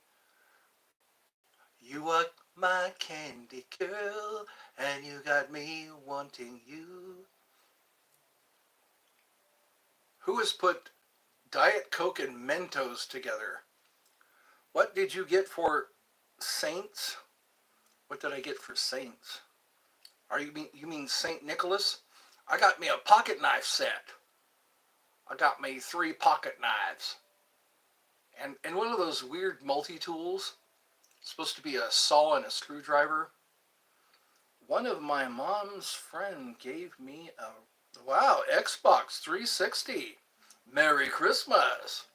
you are my candy girl, and you got me wanting you. Who has put Diet Coke and Mentos together? What did you get for Saints? What did I get for Saints? You mean Saint Nicholas? I got me a pocket knife set. I got me 3 pocket knives. And one of those weird multi-tools. It's supposed to be a saw and a screwdriver. One of my mom's friend gave me a, wow, Xbox 360. Merry Christmas.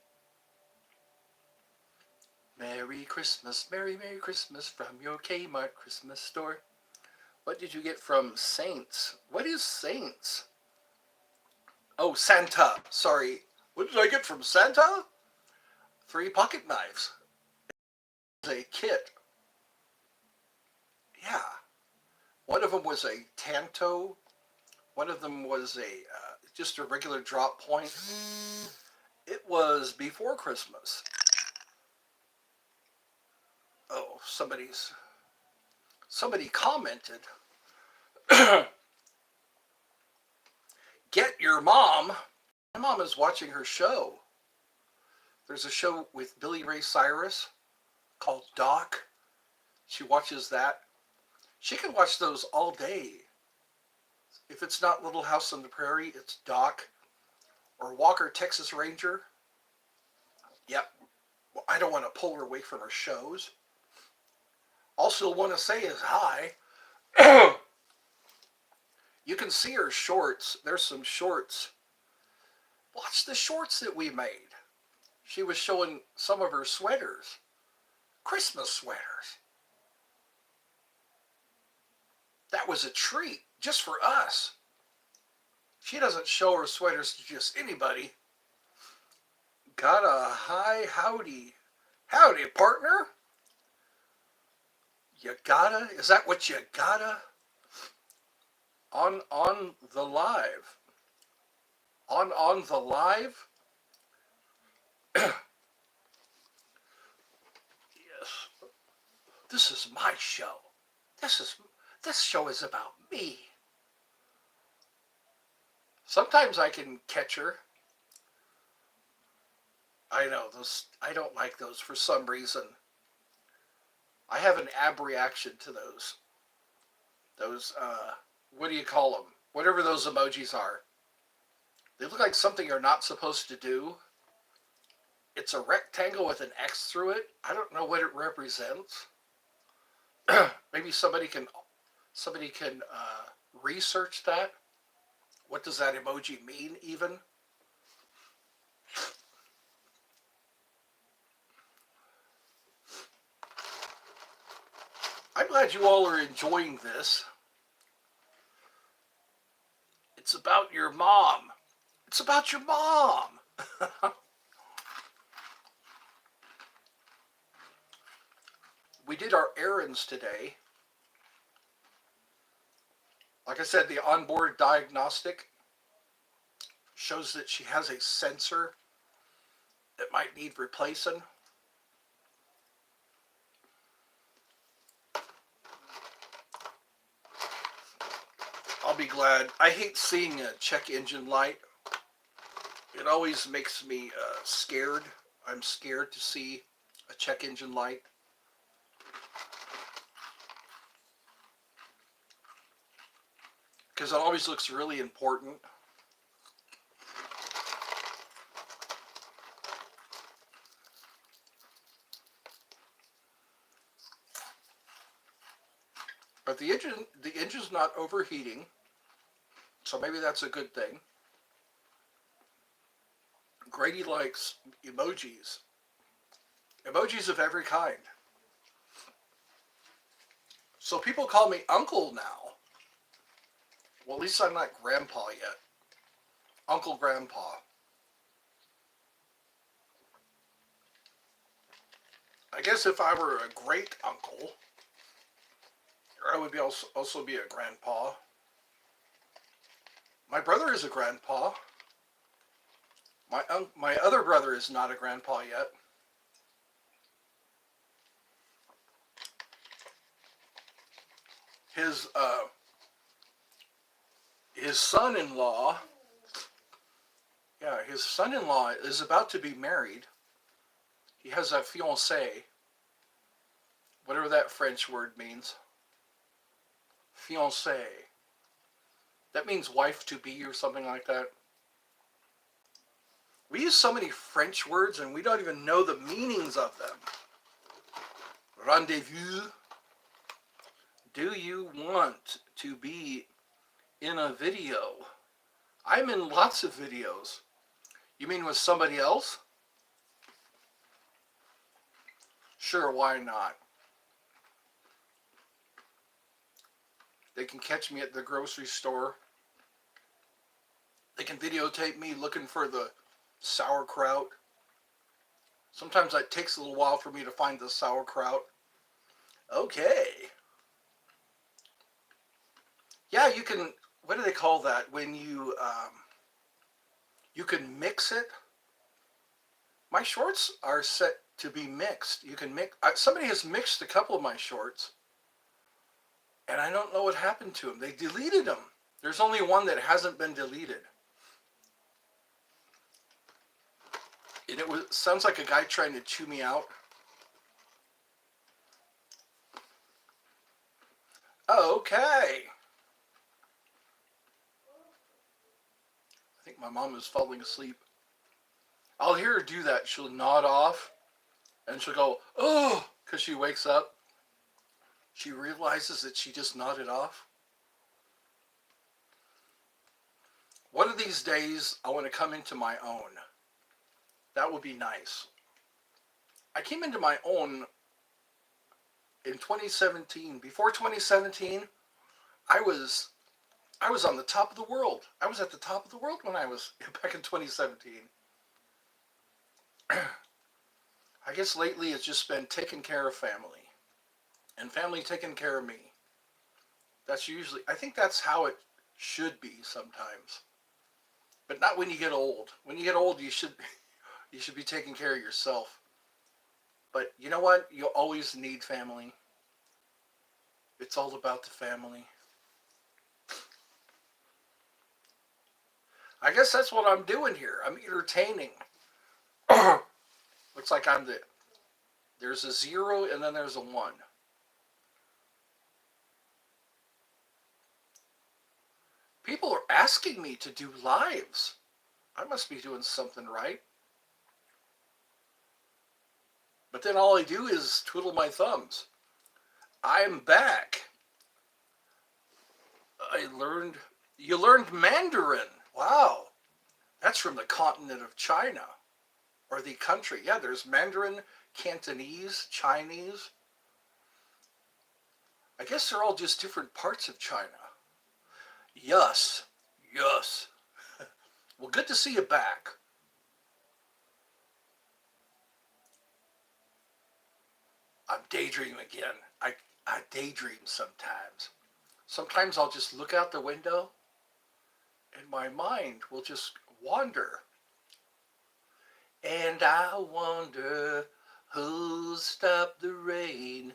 Merry Christmas, Merry Merry Christmas from your Kmart Christmas store. What did you get from Saints? What is Saints? Oh, Santa. Sorry. What did I get from Santa? 3 pocket knives. It's a kit. Yeah. One of them was a Tanto. One of them was a just a regular drop point. It was before Christmas. Oh, somebody commented. Get your mom. My mom is watching her show. There's a show with Billy Ray Cyrus called Doc. She watches that. She can watch those all day. If it's not Little House on the Prairie, it's Doc or Walker, Texas Ranger. Yep. Well, I don't want to pull her away from her shows. Also want to say is hi. You can see her shorts. There's some shorts. Watch the shorts that we made. She was showing some of her sweaters. Christmas sweaters. That was a treat just for us. She doesn't show her sweaters to just anybody. Got a hi, howdy. Howdy, partner. You gotta? Is that what you gotta? On the live. On the live? Yes. This is my show. This show is about me. Sometimes I can catch her. I know, I don't like those for some reason. I have an ab reaction to those. What do you call them? Whatever those emojis are. They look like something you're not supposed to do. It's a rectangle with an X through it. I don't know what it represents. Maybe somebody can research that. What does that emoji mean even? I'm glad you all are enjoying this. It's about your mom. It's about your mom. We did our errands today. Like I said, the onboard diagnostic shows that she has a sensor that might need replacing. I'll be glad. I hate seeing a check engine light. It always makes me scared. I'm scared to see a check engine light. Because it always looks really important. But the engine's not overheating, so maybe that's a good thing. Grady likes emojis. Emojis of every kind. So people call me Uncle now. Well, at least I'm not Grandpa yet. Uncle Grandpa. I guess if I were a great uncle, I would also be a grandpa. My brother is a grandpa. My other brother is not a grandpa yet. His his son-in-law, yeah, his son-in-law is about to be married. He has a fiancée, whatever that French word means. Fiancée. That means wife to be or something like that. We use so many French words and we don't even know the meanings of them. Rendezvous. Do you want to be in a video? I'm in lots of videos. You mean with somebody else? Sure, why not? They can catch me at the grocery store. They can videotape me looking for the sauerkraut. Sometimes it takes a little while for me to find the sauerkraut. Okay. Yeah, you can, what do they call that? When you can mix it. My shorts are set to be mixed. You can mix, somebody has mixed a couple of my shorts. And I don't know what happened to them. They deleted them. There's only one that hasn't been deleted. And it sounds like a guy trying to chew me out. Okay. I think my mom is falling asleep. I'll hear her do that. She'll nod off and she'll go, oh, because she wakes up. She realizes that she just nodded off. One of these days, I want to come into my own. That would be nice. I came into my own in 2017. Before 2017, I was on the top of the world. I was at the top of the world when I was back in 2017. I guess lately it's just been taking care of family. And family taking care of me. That's usually, I think that's how it should be sometimes. But not when you get old. When you get old, you should be taking care of yourself. But you know what? You'll always need family. It's all about the family. I guess that's what I'm doing here. I'm entertaining. Looks like there's a 0 and then there's a 1. People are asking me to do lives. I must be doing something right. But then all I do is twiddle my thumbs. I'm back. You learned Mandarin. Wow. That's from the continent of China. Or the country. Yeah, there's Mandarin, Cantonese, Chinese. I guess they're all just different parts of China. Yes. Yes. Well, good to see you back. I'm daydreaming again. I daydream sometimes. Sometimes I'll just look out the window and my mind will just wander. And I wonder who stopped the rain.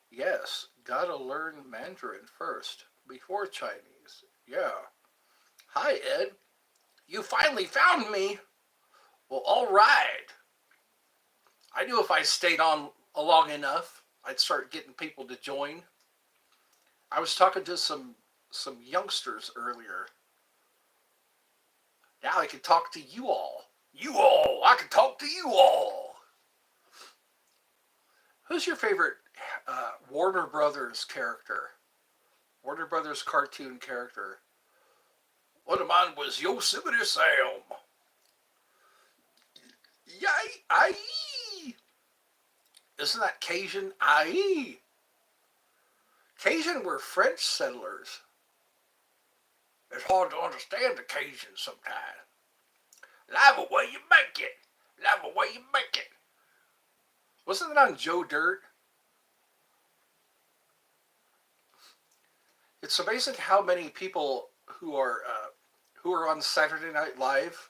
Yes, gotta learn Mandarin first, before Chinese. Yeah. Hi, Ed. You finally found me. Well, all right. I knew if I stayed on long enough, I'd start getting people to join. I was talking to some youngsters earlier. Now I can talk to you all. You all. I can talk to you all. Who's your favorite Warner Brothers character? Warner Brothers cartoon character. One of mine was Yosemite Sam. Yay! Aye! Isn't that Cajun? Aye! Cajun were French settlers. It's hard to understand the Cajun sometimes. Live away you make it. Live away you make it. Wasn't it on Joe Dirt? It's amazing how many people who are who are on Saturday Night Live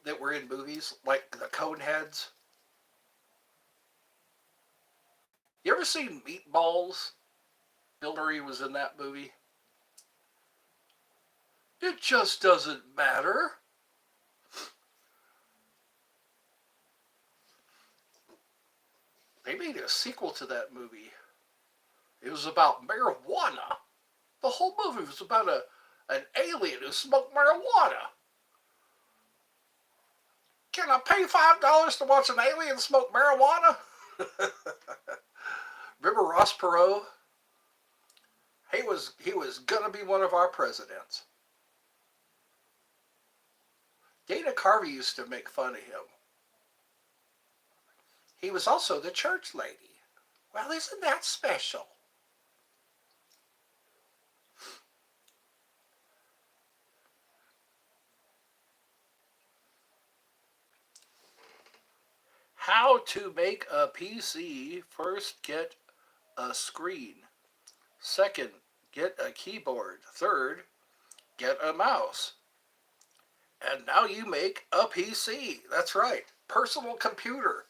that were in movies, like the Coneheads. You ever seen Meatballs? Bill Murray was in that movie. It just doesn't matter. They made a sequel to that movie. It was about marijuana. The whole movie was about an alien who smoked marijuana. Can I pay $5 to watch an alien smoke marijuana? Remember Ross Perot? He was gonna be one of our presidents. Dana Carvey used to make fun of him. He was also the church lady. Well, isn't that special? How to make a PC. First, get a screen. Second, get a keyboard. Third, get a mouse. And now you make a PC. That's right. Personal computer.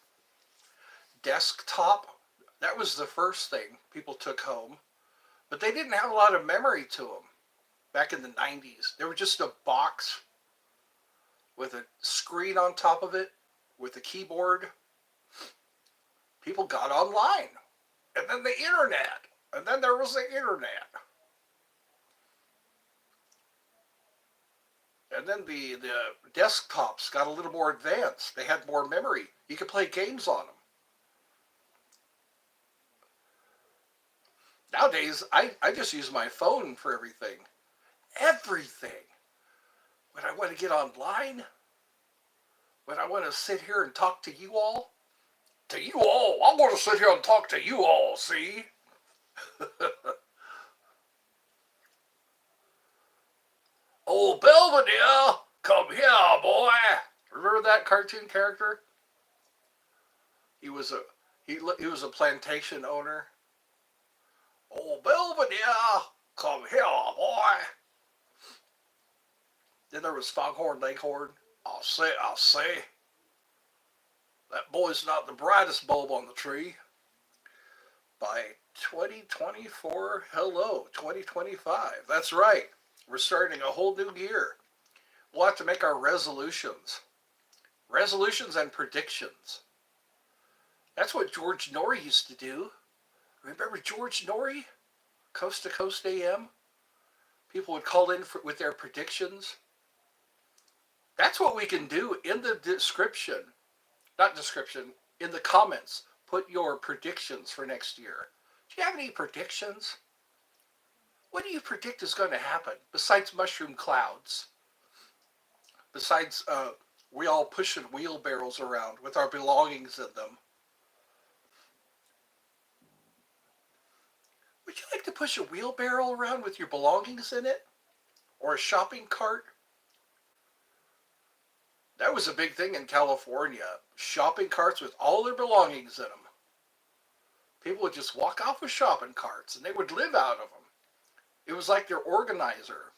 Desktop. That was the first thing people took home. But they didn't have a lot of memory to them back in the 90s. They were just a box with a screen on top of it, with a keyboard. People got online. And then the internet. And then there was the internet. And then the desktops got a little more advanced. They had more memory. You could play games on them. Nowadays, I just use my phone for everything. Everything. When I want to get online, when I want to sit here and talk to you all, I want to sit here and talk to you all, see? Old Belvedere, come here, boy. Remember that cartoon character? He was a plantation owner. Old Belvedere, come here, boy. Then there was Foghorn Leghorn. I'll say. That boy's not the brightest bulb on the tree. By 2024, hello, 2025. That's right. We're starting a whole new year. We'll have to make our resolutions. Resolutions and predictions. That's what George Norrie used to do. Remember George Norrie? Coast to Coast AM? People would call in with their predictions. That's what we can do in the description. Not description, in the comments. Put your predictions for next year. Do you have any predictions? What do you predict is going to happen besides mushroom clouds? Besides we all pushing wheelbarrows around with our belongings in them. Would you like to push a wheelbarrow around with your belongings in it? Or a shopping cart? That was a big thing in California. Shopping carts with all their belongings in them. People would just walk off with shopping carts and they would live out of them. It was like their organizer.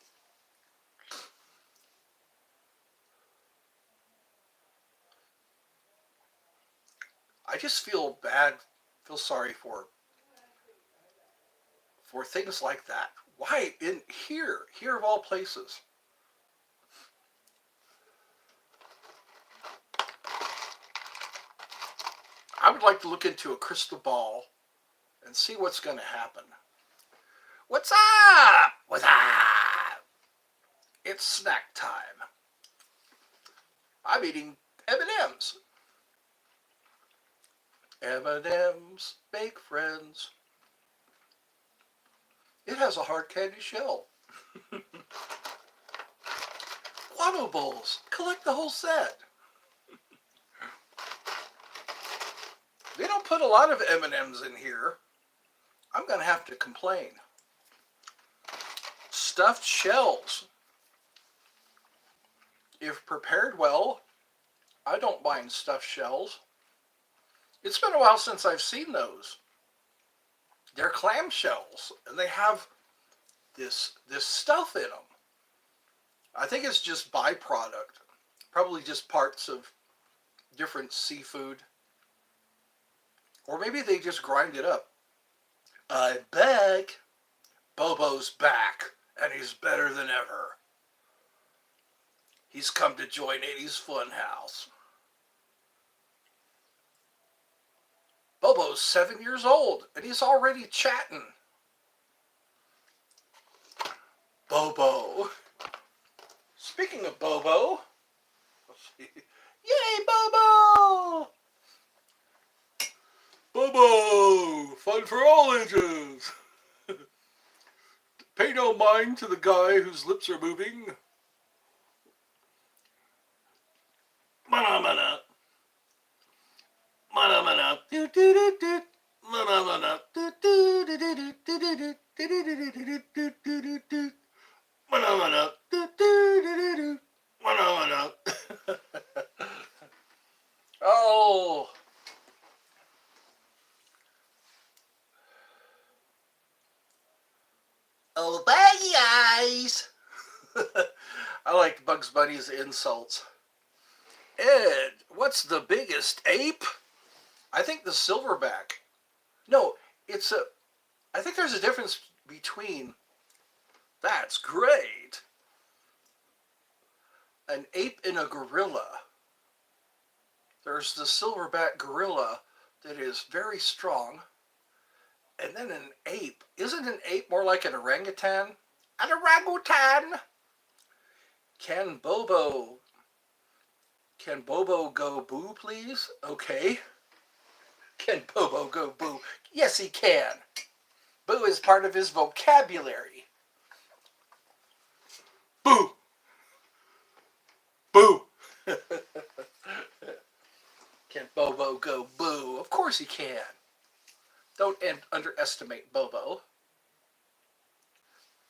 I just feel sorry for things like that. Why in here of all places? I would like to look into a crystal ball and see what's going to happen. What's up? What's up? It's snack time. I'm eating M&Ms. M&Ms make friends. It has a hard candy shell. Guano bowls. Collect the whole set. They don't put a lot of M&Ms in here. I'm going to have to complain. Stuffed shells. If prepared well, I don't mind stuffed shells. It's been a while since I've seen those. They're clam shells, and they have this stuff in them. I think it's just byproduct. Probably just parts of different seafood. Or maybe they just grind it up. I'm back. Bobo's back, and he's better than ever. He's come to join 80's Funhouse. Bobo's 7 years old, and he's already chatting. Bobo. Speaking of Bobo, yay, Bobo! Bobo! Fun for all ages! Pay no mind to the guy whose lips are moving. Mana mana. Mana mana. Do do do do. Mana mana. Do do do do do do do do do do do. Mana mana. Do do do do do. Mana mana. Oh. Oh, baggy eyes. I like Bugs Bunny's insults. Ed, what's the biggest ape? I think the silverback. No, I think there's a difference between, that's great, an ape and a gorilla. There's the silverback gorilla that is very strong. And then an ape. Isn't an ape more like an orangutan? An orangutan! Can Bobo go boo, please? Okay. Can Bobo go boo? Yes, he can. Boo is part of his vocabulary. Boo! Boo! Can Bobo go boo? Of course he can. Don't underestimate Bobo.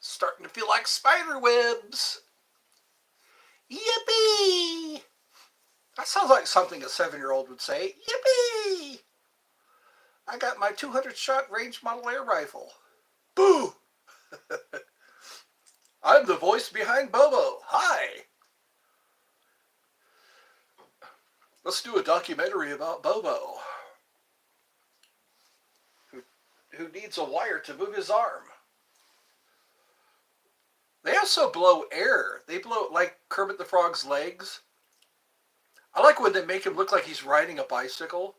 Starting to feel like spider webs. Yippee! That sounds like something a 7-year-old would say. Yippee! I got my 200-shot range model air rifle. Boo! I'm the voice behind Bobo. Hi! Let's do a documentary about Bobo, who needs a wire to move his arm. They also blow air. They blow like Kermit the Frog's legs. I like when they make him look like he's riding a bicycle.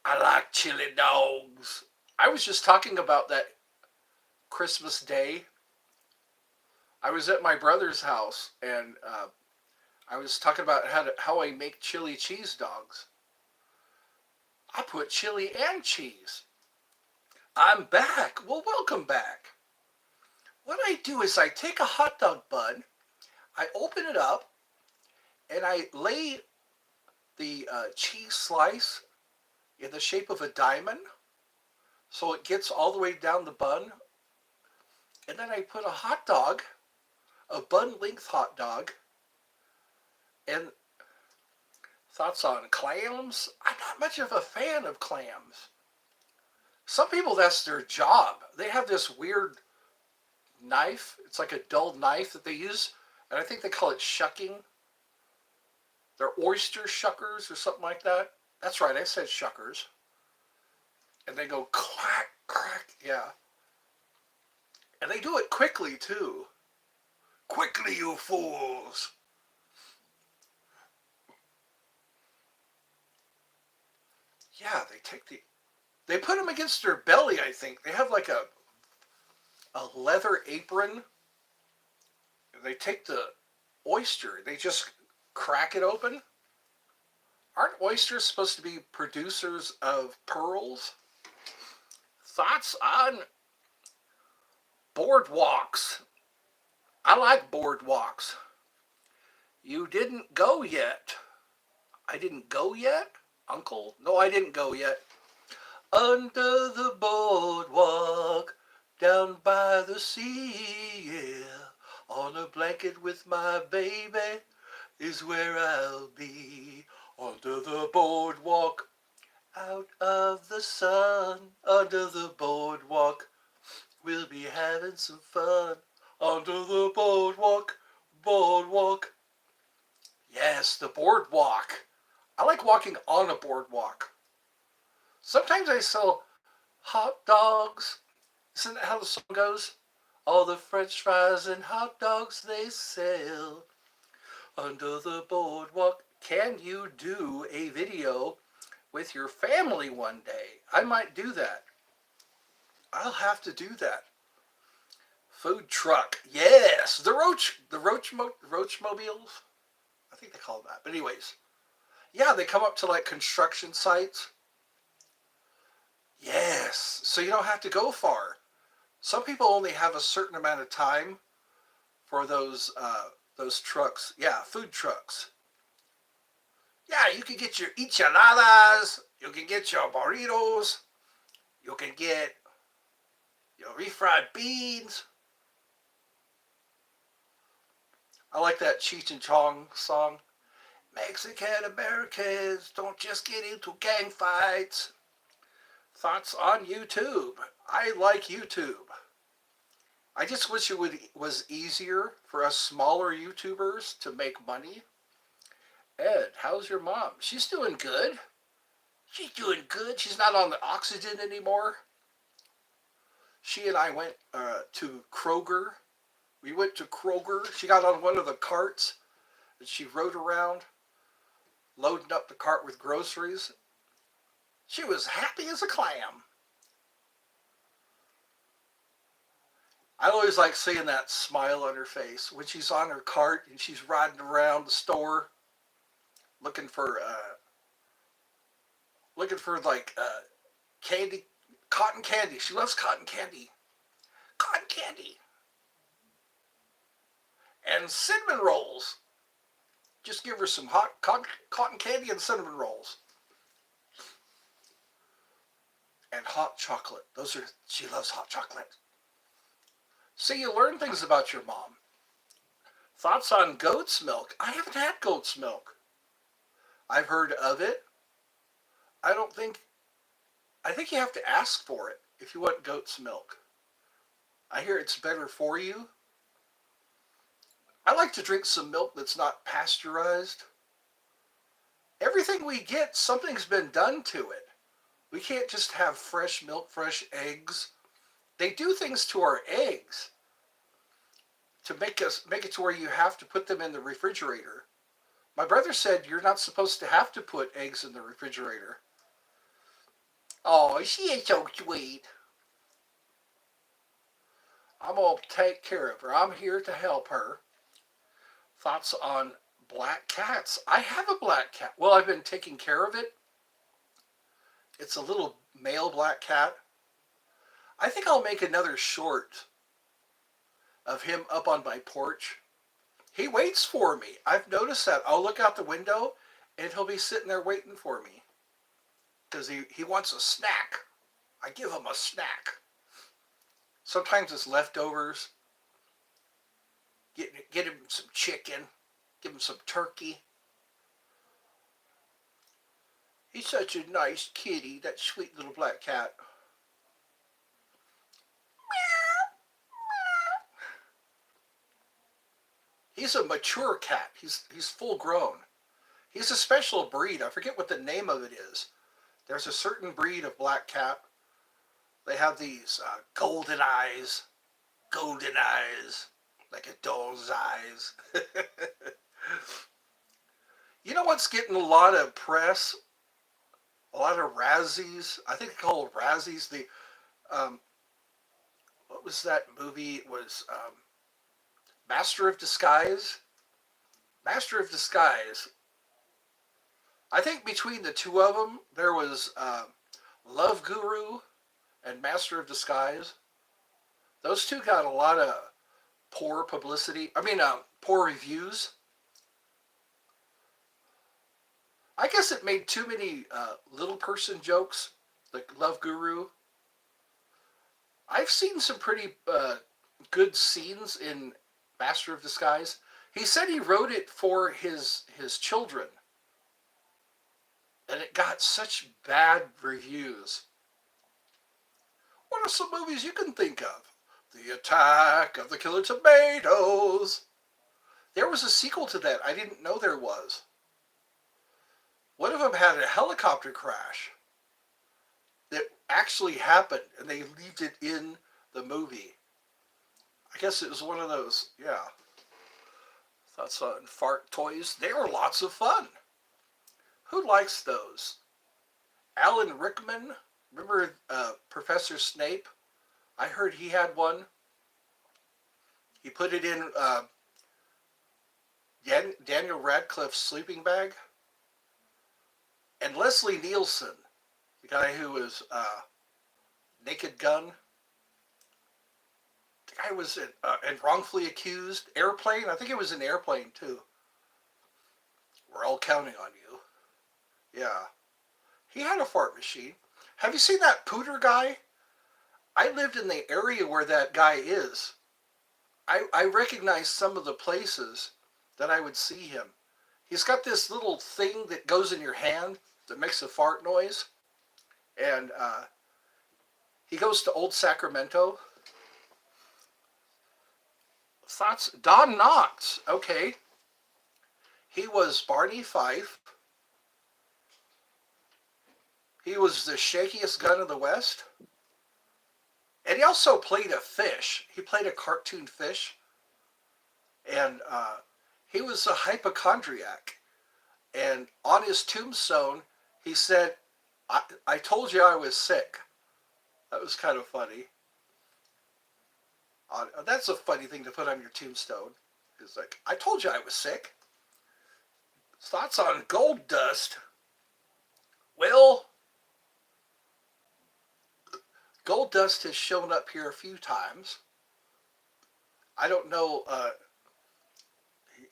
I like chili dogs. I was just talking about that Christmas Day. I was at my brother's house, and I was talking about how I make chili cheese dogs. I put chili and cheese. I'm back. Well, welcome back. What I do is I take a hot dog bun, I open it up, and I lay the cheese slice in the shape of a diamond so it gets all the way down the bun. And then I put a hot dog, a bun-length hot dog, and thoughts on clams? I'm not much of a fan of clams. Some people, that's their job. They have this weird knife. It's like a dull knife that they use, and I think they call it shucking. They're oyster shuckers or something like that. That's right, I said shuckers. And they go clack, crack, yeah. And they do it quickly, too. Quickly, you fools. Yeah, they put them against their belly, I think. They have like a leather apron. They take the oyster, they just crack it open. Aren't oysters supposed to be producers of pearls? Thoughts on boardwalks? I like boardwalks. You didn't go yet. I didn't go yet? Uncle? No, I didn't go yet. Under the boardwalk, down by the sea, yeah. On a blanket with my baby is where I'll be. Under the boardwalk, out of the sun. Under the boardwalk, we'll be having some fun. Under the boardwalk, boardwalk. Yes, the boardwalk. I like walking on a boardwalk. Sometimes I sell hot dogs. Isn't that how the song goes? All the french fries and hot dogs they sell under the boardwalk. Can you do a video with your family one day? I might do that. I'll have to do that. Food truck. Yes, roach mobiles. I think they call them that. But anyways, yeah, they come up to like construction sites. Yes, so you don't have to go far. Some people only have a certain amount of time for those trucks. Yeah, food trucks. Yeah, you can get your enchiladas. You can get your burritos. You can get your refried beans. I like that Cheech and Chong song. Mexican Americans don't just get into gang fights. Thoughts on YouTube. I like YouTube. I just wish was easier for us smaller YouTubers to make money. Ed, how's your mom? She's doing good. She's doing good. She's not on the oxygen anymore. She and I went to Kroger. We went to Kroger. She got on one of the carts and she rode around, loading up the cart with groceries. She was happy as a clam. I always like seeing that smile on her face when she's on her cart and she's riding around the store looking for like candy, cotton candy. She loves cotton candy. Cotton candy. And cinnamon rolls. Just give her some hot cotton candy and cinnamon rolls. And hot chocolate. She loves hot chocolate. See, you learn things about your mom. Thoughts on goat's milk? I haven't had goat's milk. I've heard of it. I think you have to ask for it if you want goat's milk. I hear it's better for you. I like to drink some milk that's not pasteurized. Everything we get, something's been done to it. We can't just have fresh milk, fresh eggs. They do things to our eggs to make it to where you have to put them in the refrigerator. My brother said you're not supposed to have to put eggs in the refrigerator. Oh, she is so sweet. I'm going to take care of her. I'm here to help her. Thoughts on black cats? I have a black cat. Well, I've been taking care of it. It's a little male black cat. I think I'll make another short of him up on my porch. He waits for me. I've noticed that. I'll look out the window and he'll be sitting there waiting for me. Because he wants a snack. I give him a snack. Sometimes it's leftovers. Get him some chicken. Give him some turkey. He's such a nice kitty, that sweet little black cat. He's a mature cat. He's full grown. He's a special breed. I forget what the name of it is. There's a certain breed of black cat. They have these golden eyes, like a doll's eyes. You know what's getting a lot of press? A lot of Razzies. I think they call it Razzies. What was that movie? It was Master of Disguise. Master of Disguise. I think between the two of them, there was Love Guru and Master of Disguise. Those two got a lot of poor publicity. Poor reviews. I guess it made too many little person jokes, like Love Guru. I've seen some pretty good scenes in Master of Disguise. He said he wrote it for his children. And it got such bad reviews. What are some movies you can think of? The Attack of the Killer Tomatoes. There was a sequel to that. I didn't know there was. One of them had a helicopter crash that actually happened, and they leaved it in the movie. I guess it was one of those, yeah. Thoughts on fart toys? They were lots of fun. Who likes those? Alan Rickman, remember Professor Snape? I heard he had one. He put it in Daniel Radcliffe's sleeping bag. And Leslie Nielsen, the guy who was Naked Gun. The guy was and wrongfully accused. Airplane, I think it was an Airplane too. We're all counting on you. Yeah. He had a fart machine. Have you seen that Pooter guy? I lived in the area where that guy is. I recognize some of the places that I would see him. He's got this little thing that goes in your hand that makes a fart noise. And he goes to Old Sacramento. Thoughts? Don Knotts. Okay. He was Barney Fife. He was the shakiest gun in the West. And he also played a fish. He played a cartoon fish. And he was a hypochondriac. And on his tombstone, he said, I told you I was sick. That was kind of funny. That's a funny thing to put on your tombstone. It's like, I told you I was sick. Thoughts on gold dust? Well, gold dust has shown up here a few times. I don't know.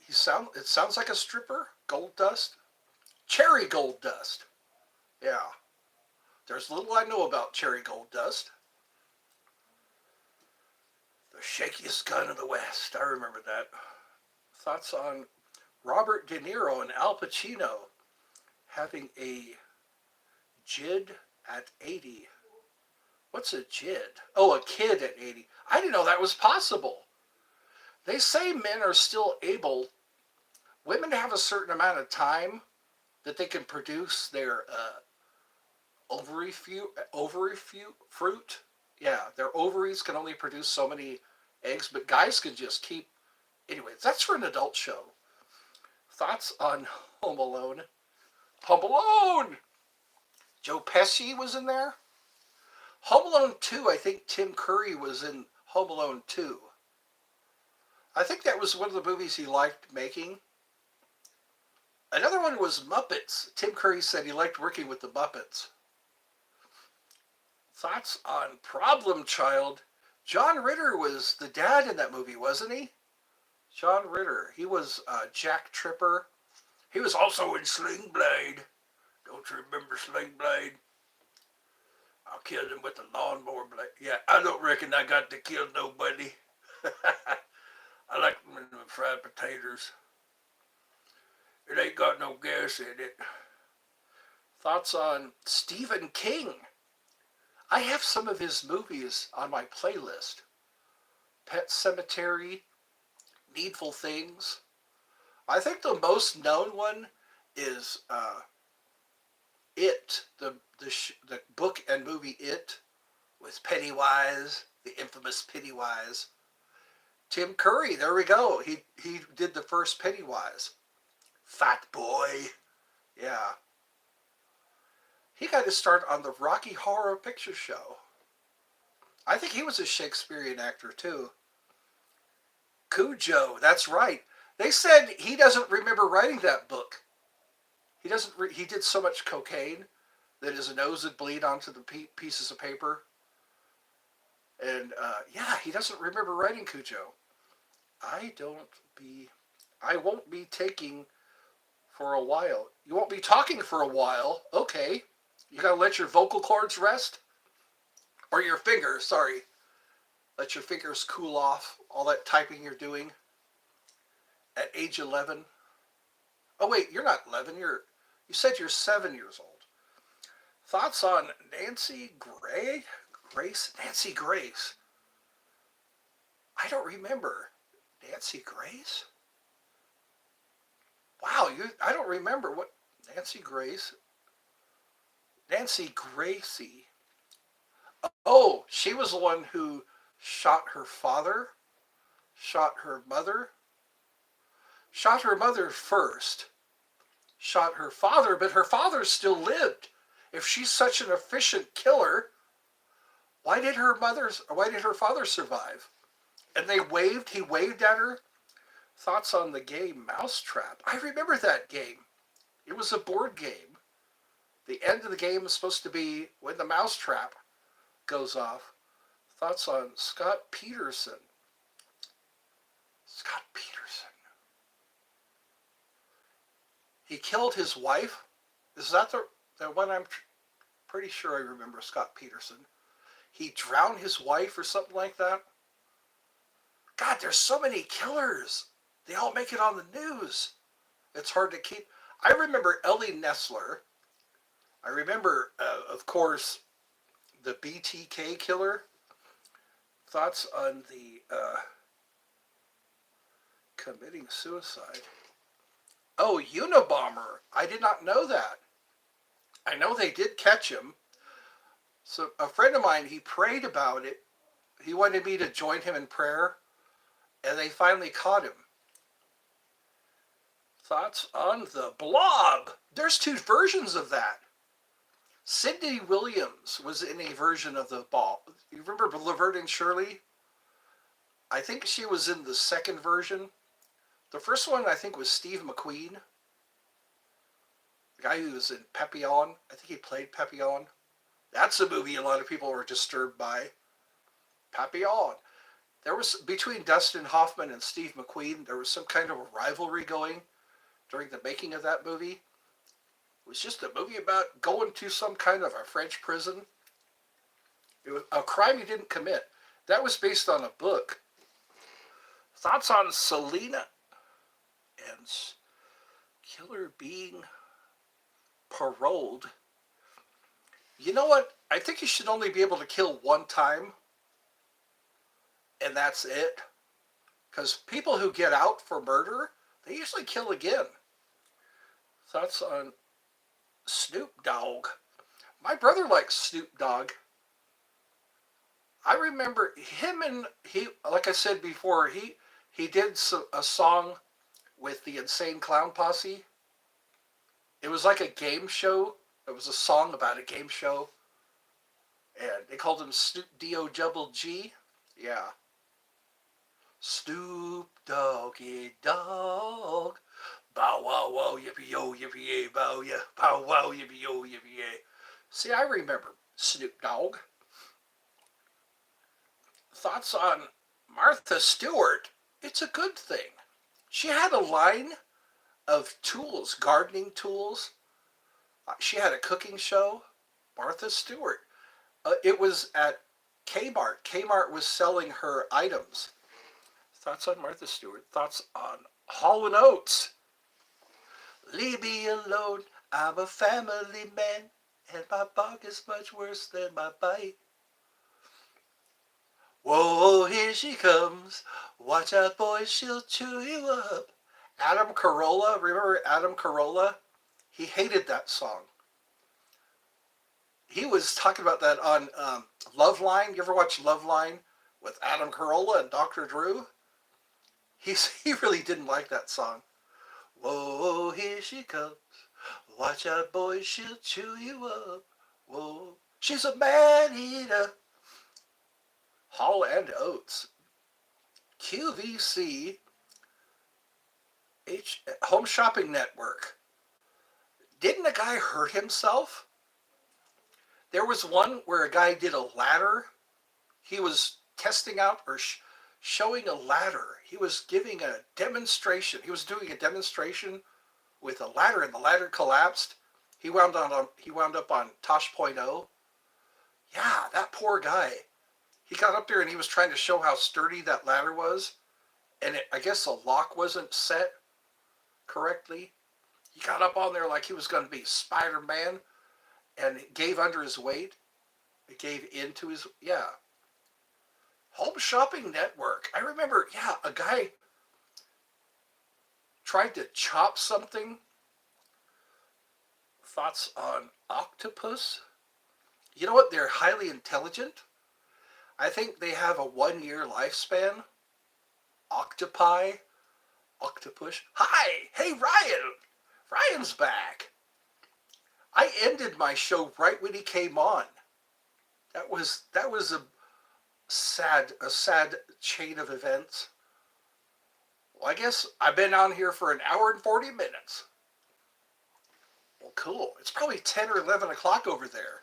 It sounds like a stripper. Gold dust. Cherry gold dust. Yeah. There's little I know about cherry gold dust. The shakiest gun in the West. I remember that. Thoughts on Robert De Niro and Al Pacino having a JID at 80. What's a JID? Oh, a kid at 80. I didn't know that was possible. They say men are still able, women have a certain amount of time that they can produce their ovary fruit. Yeah, their ovaries can only produce so many eggs, but guys can just keep. Anyways, that's for an adult show. Thoughts on Home Alone? Home Alone! Joe Pesci was in there. Home Alone 2, I think Tim Curry was in Home Alone 2. I think that was one of the movies he liked making. Another one was Muppets. Tim Curry said he liked working with the Muppets. Thoughts on Problem Child? John Ritter was the dad in that movie, wasn't he? John Ritter. He was Jack Tripper. He was also in Sling Blade. Don't you remember Sling Blade? I'll kill him with a lawnmower blade. Yeah, I don't reckon I got to kill nobody. I like them in the fried potatoes. It ain't got no gas in it. Thoughts on Stephen King? I have some of his movies on my playlist. Pet Sematary, Needful Things. I think the most known one is It, the book and movie It, with Pennywise, the infamous Pennywise. Tim Curry, there we go. He did the first Pennywise. Fat boy. Yeah. He got his start on the Rocky Horror Picture Show. I think he was a Shakespearean actor too. Cujo, that's right. They said he doesn't remember writing that book. He doesn't. He did so much cocaine that his nose would bleed onto the pieces of paper. And yeah, he doesn't remember writing Cujo. I won't be taking for a while. You won't be talking for a while. Okay. You gotta let your vocal cords rest. Or your fingers, sorry. Let your fingers cool off all that typing you're doing at age 11. Oh wait, you're not 11. You said you're 7 years old. Thoughts on Nancy Grace? Nancy Grace. I don't remember. Nancy Grace? Wow, I don't remember what Nancy Gracie. Oh, she was the one who shot her father, shot her mother, shot her mother first, shot her father, but her father still lived. If she's such an efficient killer, why did her father survive? And he waved at her. Thoughts on the game Mousetrap? I remember that game. It was a board game. The end of the game is supposed to be when the mousetrap goes off. Thoughts on Scott Peterson? Scott Peterson. He killed his wife. Is that the one? I'm pretty sure I remember Scott Peterson. He drowned his wife or something like that. God, there's so many killers. They all make it on the news. It's hard to keep. I remember Ellie Nessler. I remember, of course, the BTK killer. Thoughts on the committing suicide? Oh, Unabomber. I did not know that. I know they did catch him. So a friend of mine, he prayed about it. He wanted me to join him in prayer, and they finally caught him. Thoughts on the Blob? There's two versions of that. Cindy Williams was in a version of the Blob. You remember Laverne and Shirley? I think she was in the second version. The first one, I think, was Steve McQueen. The guy who was in Papillon. I think he played Papillon. That's a movie a lot of people were disturbed by. Papillon. There was, between Dustin Hoffman and Steve McQueen, there was some kind of a rivalry going during the making of that movie. It was just a movie about going to some kind of a French prison. It was a crime you didn't commit. That was based on a book. Thoughts on Selena and killer being paroled? You know what? I think you should only be able to kill one time, and that's it. Because people who get out for murder, they usually kill again. Thoughts on Snoop Dogg? My brother likes Snoop Dogg. I remember him, and like I said before, he did a song with the Insane Clown Posse. It was like a game show. It was a song about a game show. And they called him Snoop D-O-double-G. Yeah. Snoop Doggy Dog. Bow wow wow yippee yo yippee yay bow yeah. Bow wow yippee yo yippee yay. See, I remember Snoop Dogg. Thoughts on Martha Stewart? It's a good thing. She had a line of tools, gardening tools. She had a cooking show. Martha Stewart. It was at Kmart. Kmart was selling her items. Thoughts on Martha Stewart? Thoughts on Hall & Oates? Leave me alone. I'm a family man, and my bark is much worse than my bite. Whoa, here she comes. Watch out, boys, she'll chew you up. Adam Carolla, remember Adam Carolla? He hated that song. He was talking about that on Loveline. You ever watch Loveline with Adam Carolla and Dr. Drew? He really didn't like that song. Whoa, here she comes. Watch out, boys, she'll chew you up. Whoa, she's a man-eater. Hall & Oates. QVC. Home Shopping Network. Didn't a guy hurt himself? There was one where a guy did a ladder. He was testing out or showing a ladder. He was giving a demonstration. He was doing a demonstration with a ladder, and the ladder collapsed. He wound up on Tosh.0. Yeah, that poor guy. He got up there and he was trying to show how sturdy that ladder was, and I guess the lock wasn't set correctly. He got up on there like he was going to be Spider-Man, and it gave under his weight. It gave into his, yeah. Home Shopping Network. I remember, yeah, a guy tried to chop something. Thoughts on octopus? You know what? They're highly intelligent. I think they have a 1 year lifespan. Octopi, octopus. Hi, hey Ryan. Ryan's back. I ended my show right when he came on. That was a sad chain of events. Well, I guess I've been on here for an hour and 40 minutes. Well, cool. It's probably 10 or 11 o'clock over there.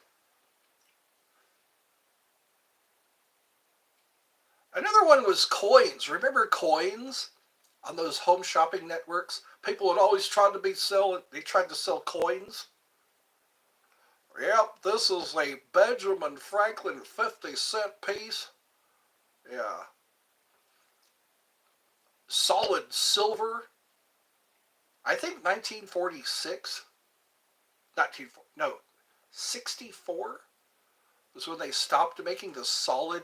Another one was coins. Remember coins on those home shopping networks? People would always try to they tried to sell coins. Yep, this is a Benjamin Franklin 50-cent piece. Yeah. Solid silver. I think 1946. 64 was when they stopped making the solid.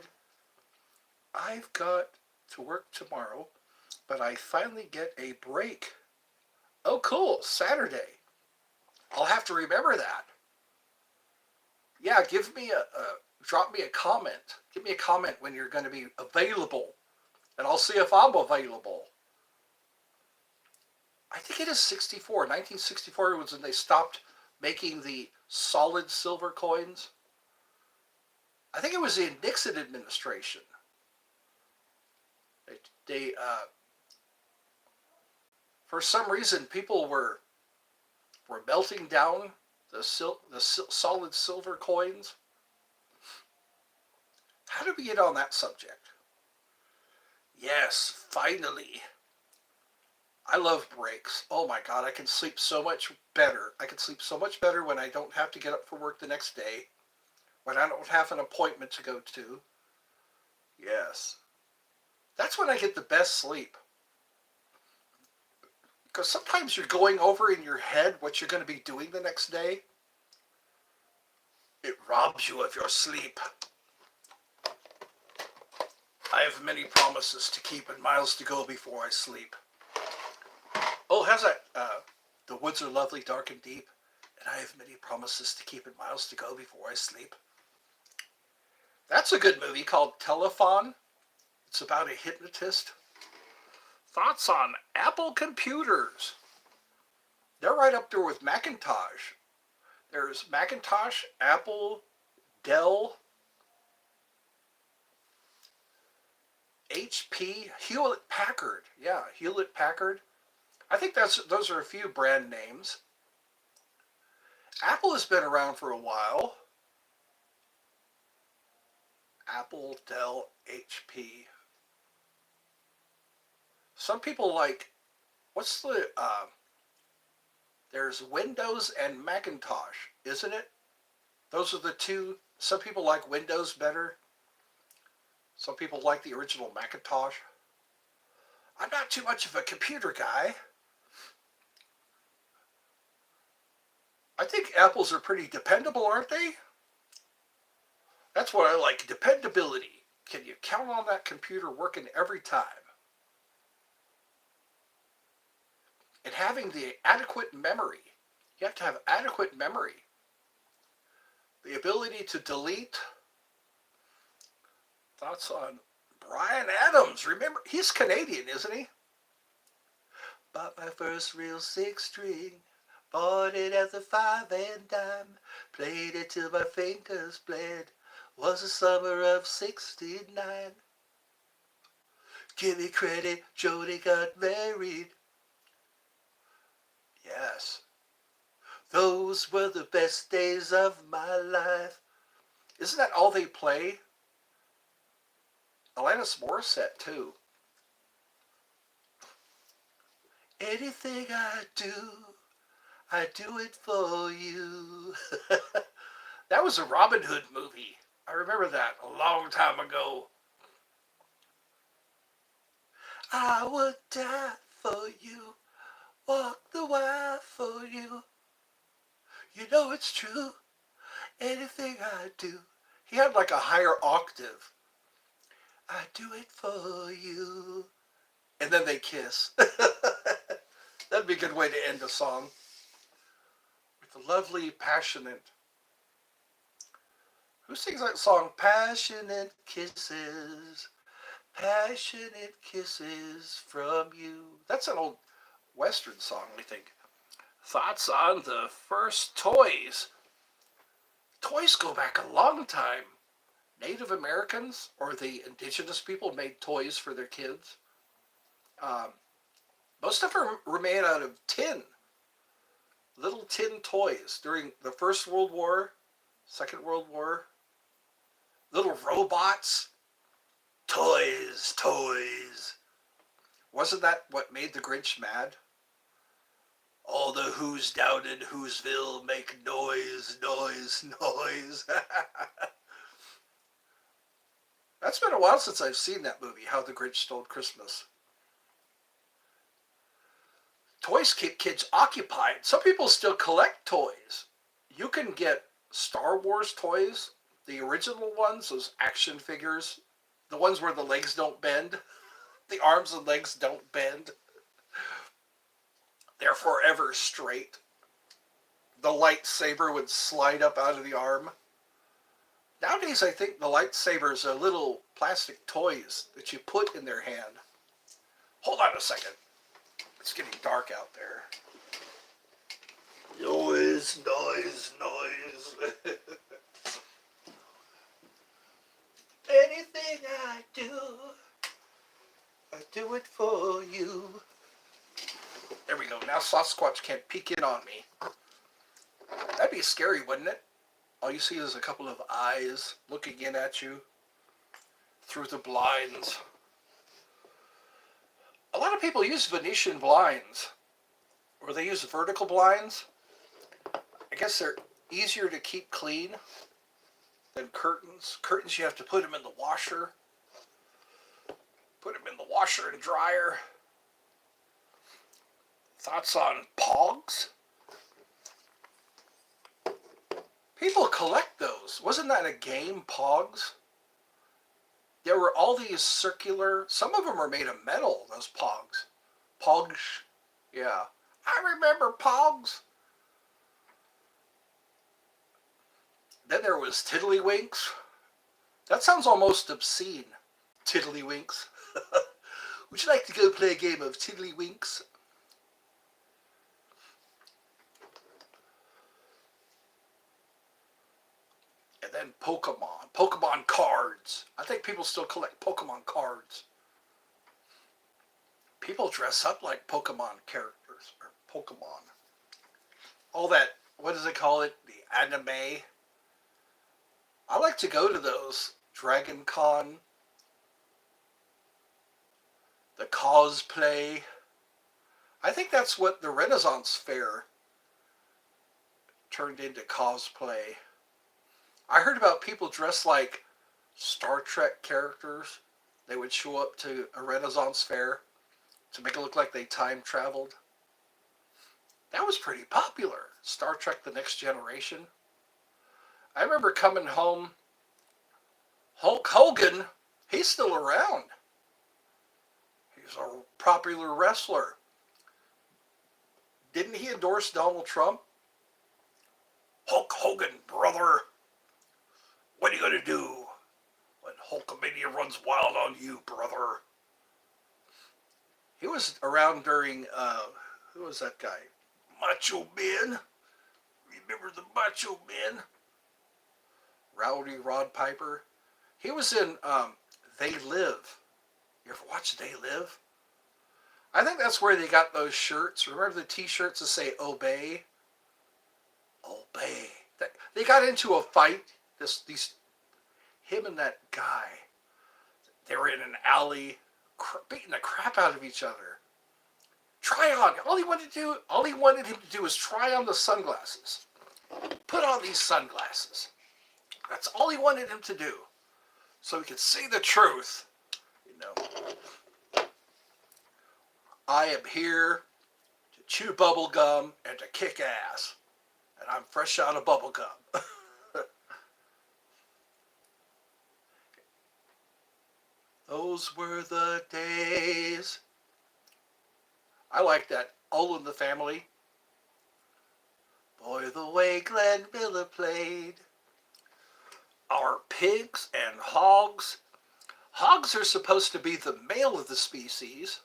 I've got to work tomorrow, but I finally get a break. Oh, cool. Saturday. I'll have to remember that. Yeah, drop me a comment. Give me a comment when you're going to be available, and I'll see if I'm available. I think it is 64. 1964 was when they stopped making the solid silver coins. I think it was the Nixon administration. They for some reason, people were melting down the solid silver coins. How did we get on that subject? Yes, finally. I love breaks. Oh my God, I can sleep so much better. I can sleep so much better when I don't have to get up for work the next day, when I don't have an appointment to go to. Yes. That's when I get the best sleep. Because sometimes you're going over in your head what you're going to be doing the next day. It robs you of your sleep. I have many promises to keep and miles to go before I sleep. Oh, how's that? The woods are lovely, dark and deep, and I have many promises to keep and miles to go before I sleep. That's a good movie called Telephone. It's about a hypnotist. Thoughts on Apple computers? They're right up there with Macintosh. There's Macintosh, Apple, Dell, HP, Hewlett-Packard. Yeah, Hewlett-Packard. I think those are a few brand names. Apple has been around for a while. Apple, Dell, HP. Some people like, there's Windows and Macintosh, isn't it? Those are the two. Some people like Windows better. Some people like the original Macintosh. I'm not too much of a computer guy. I think Apples are pretty dependable, aren't they? That's what I like, dependability. Can you count on that computer working every time? And having the adequate memory. You have to have adequate memory. The ability to delete. Thoughts on Bryan Adams. Remember, he's Canadian, isn't he? Bought my first real 6-string. Bought it at the 5 and dime. Played it till my fingers bled. Was the summer of '69. Give me credit, Jody got married. Yes. Those were the best days of my life. Isn't that all they play? Alanis Morissette, too. Anything I do it for you. That was a Robin Hood movie. I remember that a long time ago. I would die for you, walk the wire for you. You know it's true, anything I do. He had like a higher octave. I do it for you. And then they kiss. That'd be a good way to end a song. With a lovely, passionate. Who sings that song? Passionate kisses. Passionate kisses from you. That's an old Western song, I think. Thoughts on the first toys? Toys go back a long time. Native Americans or the indigenous people made toys for their kids. Um, most of them were made out of tin, little tin toys during the First World War, Second World War. Little robots, toys, toys. Wasn't that what made the Grinch mad? All the Who's down in Whoville make noise, noise, noise. That's been a while since I've seen that movie, How the Grinch Stole Christmas. Toys keep kids occupied. Some people still collect toys. You can get Star Wars toys, the original ones, those action figures, the ones where the legs don't bend, the arms and legs don't bend. They're forever straight. The lightsaber would slide up out of the arm. Nowadays, I think the lightsabers are little plastic toys that you put in their hand. Hold on a second. It's getting dark out there. Noise, noise, noise. Anything I do it for you. There we go. Now Sasquatch can't peek in on me. That'd be scary, wouldn't it? All you see is a couple of eyes looking in at you through the blinds. A lot of people use Venetian blinds, or they use vertical blinds. I guess they're easier to keep clean than curtains. Curtains, you have to put them in the washer. Put them in the washer and dryer. Thoughts on Pogs? People collect those. Wasn't that a game, Pogs? There were all these circular, some of them are made of metal, those Pogs. Pogs, yeah. I remember Pogs. Then there was Tiddlywinks. That sounds almost obscene. Tiddlywinks. Would you like to go play a game of Tiddlywinks? And then Pokemon. Pokemon cards. I think people still collect Pokemon cards. People dress up like Pokemon characters. Or Pokemon. All that, what does it call it? The anime. I like to go to those. Dragon Con. The cosplay. I think that's what the Renaissance Fair turned into, cosplay. I heard about people dressed like Star Trek characters. They would show up to a Renaissance Fair to make it look like they time traveled. That was pretty popular. Star Trek The Next Generation. I remember coming home. Hulk Hogan, he's still around. He's a popular wrestler. Didn't he endorse Donald Trump? Hulk Hogan, brother. What are you going to do when Hulkamania runs wild on you, brother? He was around during, who was that guy? Macho Man. Remember the Macho Man? Rowdy Rod Piper. He was in They Live. You ever watch They Live? I think that's where they got those shirts. Remember the t-shirts that say Obey? Obey. They got into a fight. Him and that guy. They were in an alley beating the crap out of each other. Try on. All he wanted him to do was try on the sunglasses. Put on these sunglasses. That's all he wanted him to do. So he could see the truth. You know. I am here to chew bubble gum and to kick ass. And I'm fresh out of bubble gum. Those were the days. I like that All in the Family. Boy, the way Glenn Miller played. Our pigs and hogs. Hogs are supposed to be the male of the species,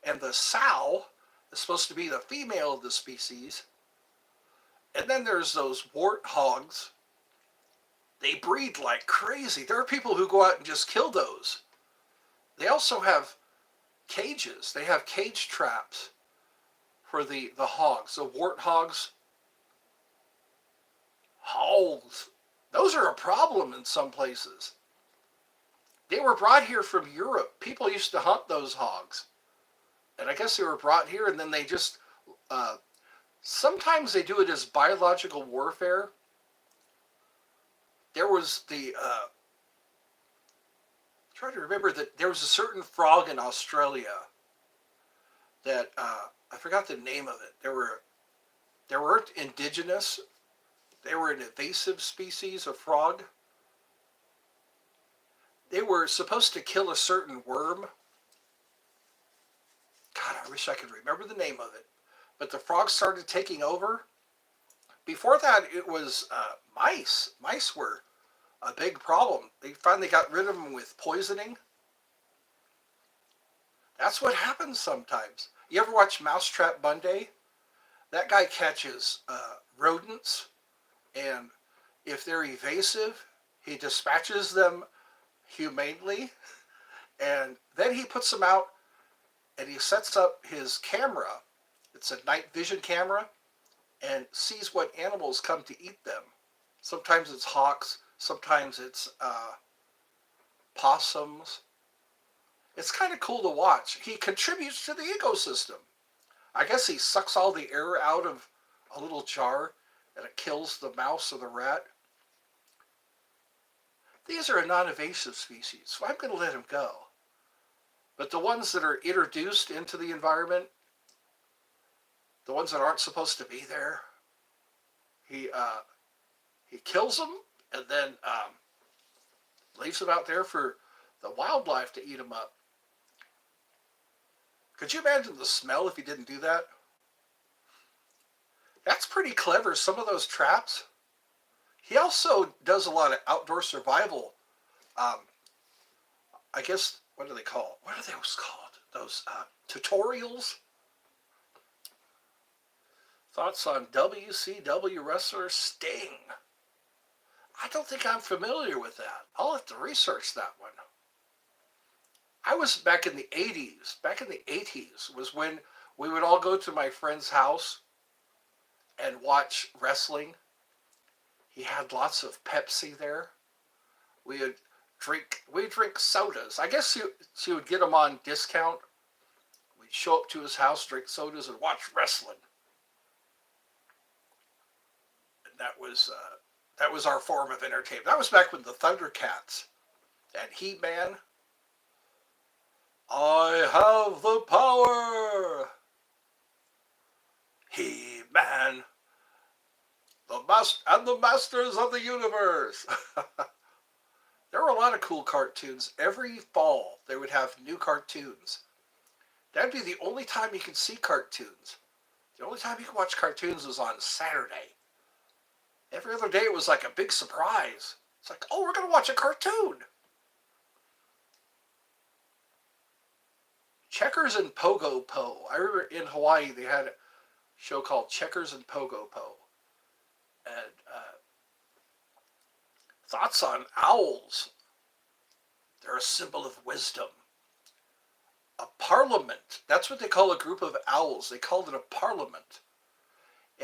and the sow is supposed to be the female of the species. And then there's those wart hogs. They breed like crazy. There are people who go out and just kill those. They also have cages. They have cage traps for the hogs, the wart hogs. Hogs. Those are a problem in some places. They were brought here from Europe. People used to hunt those hogs. And I guess they were brought here and then they just, sometimes they do it as biological warfare. There was try to remember that there was a certain frog in Australia that, I forgot the name of it. They weren't indigenous. They were an invasive species of frog. They were supposed to kill a certain worm. God, I wish I could remember the name of it. But the frogs started taking over. Before that, it was mice. Mice were a big problem. They finally got rid of them with poisoning. That's what happens sometimes. You ever watch Mousetrap Monday? That guy catches rodents, and if they're evasive, he dispatches them humanely, and then he puts them out and he sets up his camera. It's a night vision camera, and sees what animals come to eat them. Sometimes it's hawks, sometimes it's possums. It's kind of cool to watch. He contributes to the ecosystem. I guess he sucks all the air out of a little jar and it kills the mouse or the rat. These are a non-invasive species, so I'm going to let him go. But the ones that are introduced into the environment, the ones that aren't supposed to be there, he kills them and then leaves them out there for the wildlife to eat them up. Could you imagine the smell if he didn't do that? That's pretty clever, some of those traps. He also does a lot of outdoor survival. I guess, what do they call? What are those called? Those tutorials? Thoughts on WCW wrestler Sting? I don't think I'm familiar with that. I'll have to research that one. I was back in the 80s. Back in the 80s was when we would all go to my friend's house and watch wrestling. He had lots of Pepsi there. We'd drink sodas. I guess she would get them on discount. We'd show up to his house, drink sodas, and watch wrestling. And that was our form of entertainment. That was back when the Thundercats and He-Man. I have the power. He-Man. The Masters of the Universe. There were a lot of cool cartoons. Every fall, they would have new cartoons. That'd be the only time you could see cartoons. The only time you could watch cartoons was on Saturday. Every other day, it was like a big surprise. It's like, oh, we're going to watch a cartoon. Checkers and Pogo Po. I remember in Hawaii, they had a show called Checkers and Pogo Po. And thoughts on owls. They're a symbol of wisdom. A parliament. That's what they call a group of owls. They called it a parliament.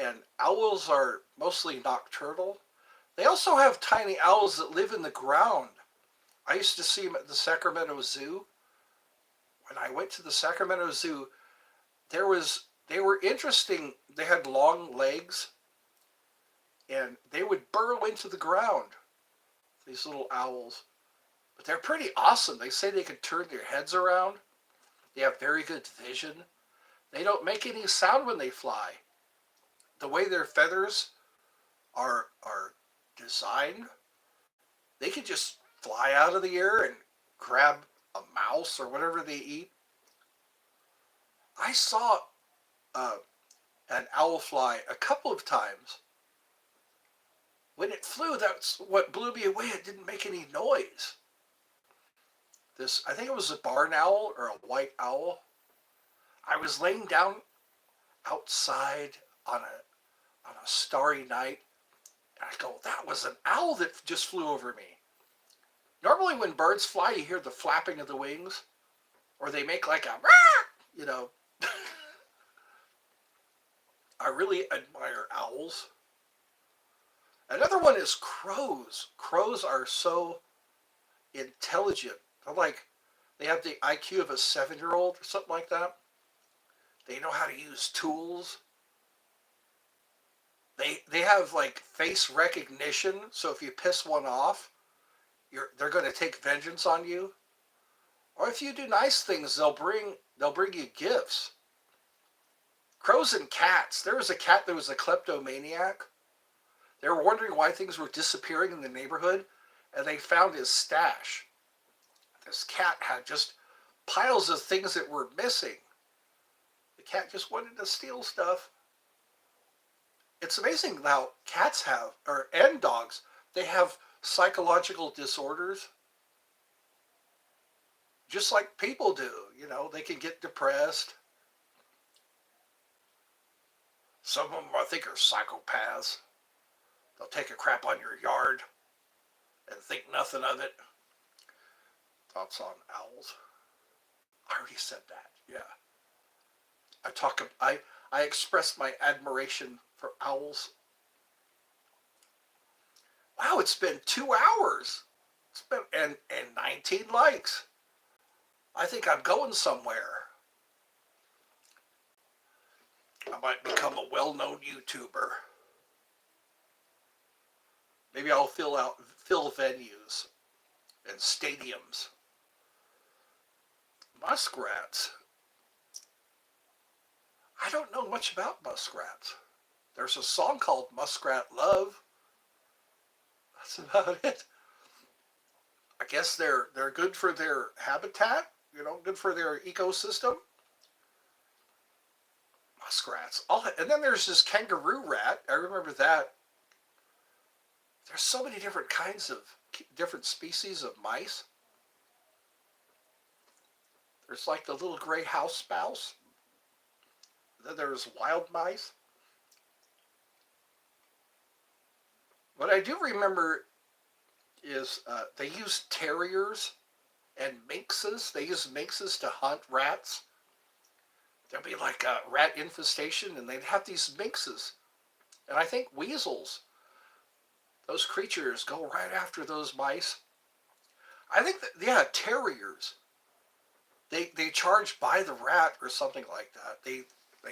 And owls are mostly nocturnal. They also have tiny owls that live in the ground. I used to see them at the Sacramento Zoo. When I went to the Sacramento Zoo, they were interesting. They had long legs, and they would burrow into the ground, these little owls. But they're pretty awesome. They say they can turn their heads around. They have very good vision. They don't make any sound when they fly. The way their feathers are designed, they can just fly out of the air and grab a mouse or whatever they eat. I saw uh, an owl fly a couple of times. When it flew, that's what blew me away. It didn't make any noise. This, I think it was a barn owl or a white owl. I was laying down outside on a starry night, and I go, that was an owl that just flew over me. Normally, when birds fly, you hear the flapping of the wings, or they make like a rah, you know. I really admire owls. Another one is crows. Crows are so intelligent. They're like, they have the IQ of a 7-year-old or something like that. They know how to use tools. They have like face recognition. So if you piss one off, they're going to take vengeance on you. Or if you do nice things, they'll bring you gifts. Crows and cats. There was a cat that was a kleptomaniac. They were wondering why things were disappearing in the neighborhood, and they found his stash. This cat had just piles of things that were missing. The cat just wanted to steal stuff. It's amazing how cats have, and dogs, they have psychological disorders. Just like people do, you know, they can get depressed. Some of them, I think, are psychopaths. They'll take a crap on your yard and think nothing of it. Thoughts on owls? I already said that, yeah. I expressed my admiration for owls. Wow, it's been 2 hours. It's been and 19 likes. I think I'm going somewhere. I might become a well-known YouTuber. Maybe I'll fill venues and stadiums. Muskrats. I don't know much about muskrats. There's a song called Muskrat Love. That's about it. I guess they're good for their habitat, you know, good for their ecosystem. Muskrats. And then there's this kangaroo rat. I remember that. There's so many different kinds of different species of mice. There's like the little gray house mouse. Then there's wild mice. What I do remember is they use terriers and minxes. They use minxes to hunt rats. There'll be like a rat infestation, and they'd have these minxes. And I think weasels, those creatures go right after those mice. I think that, yeah, terriers. They charge by the rat or something like that. They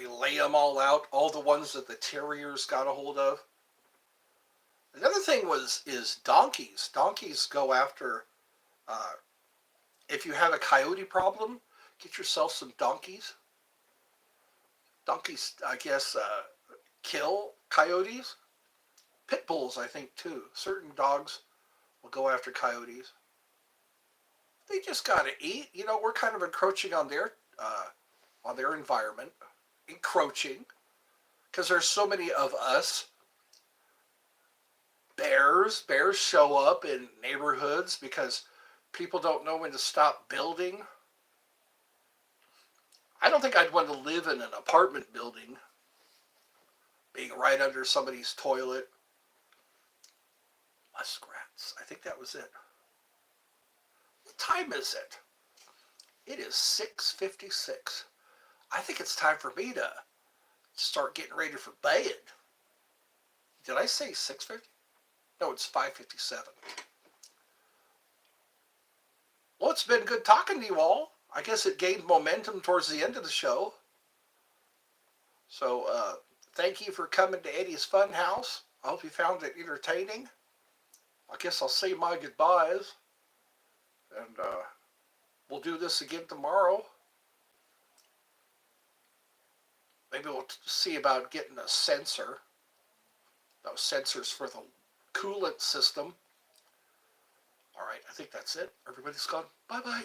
lay them all out, all the ones that the terriers got a hold of. Another thing is donkeys. Donkeys go after, if you have a coyote problem, get yourself some donkeys. Donkeys, I guess, kill coyotes. Pit bulls, I think, too. Certain dogs will go after coyotes. They just gotta eat. You know, we're kind of encroaching on their environment. Encroaching. Because there's so many of us. Bears show up in neighborhoods because people don't know when to stop building. I don't think I'd want to live in an apartment building, being right under somebody's toilet. Muskrats. I think that was it. What time is it? It is 6:56. I think it's time for me to start getting ready for bed. Did I say 6:50? No, it's 5:57. Well, it's been good talking to you all. I guess it gained momentum towards the end of the show. So, thank you for coming to Eddie's Funhouse. I hope you found it entertaining. I guess I'll say my goodbyes. And we'll do this again tomorrow. Maybe we'll see about getting a sensor. Those sensors for the coolant system. All right, I think that's it. Everybody's gone. Bye-bye.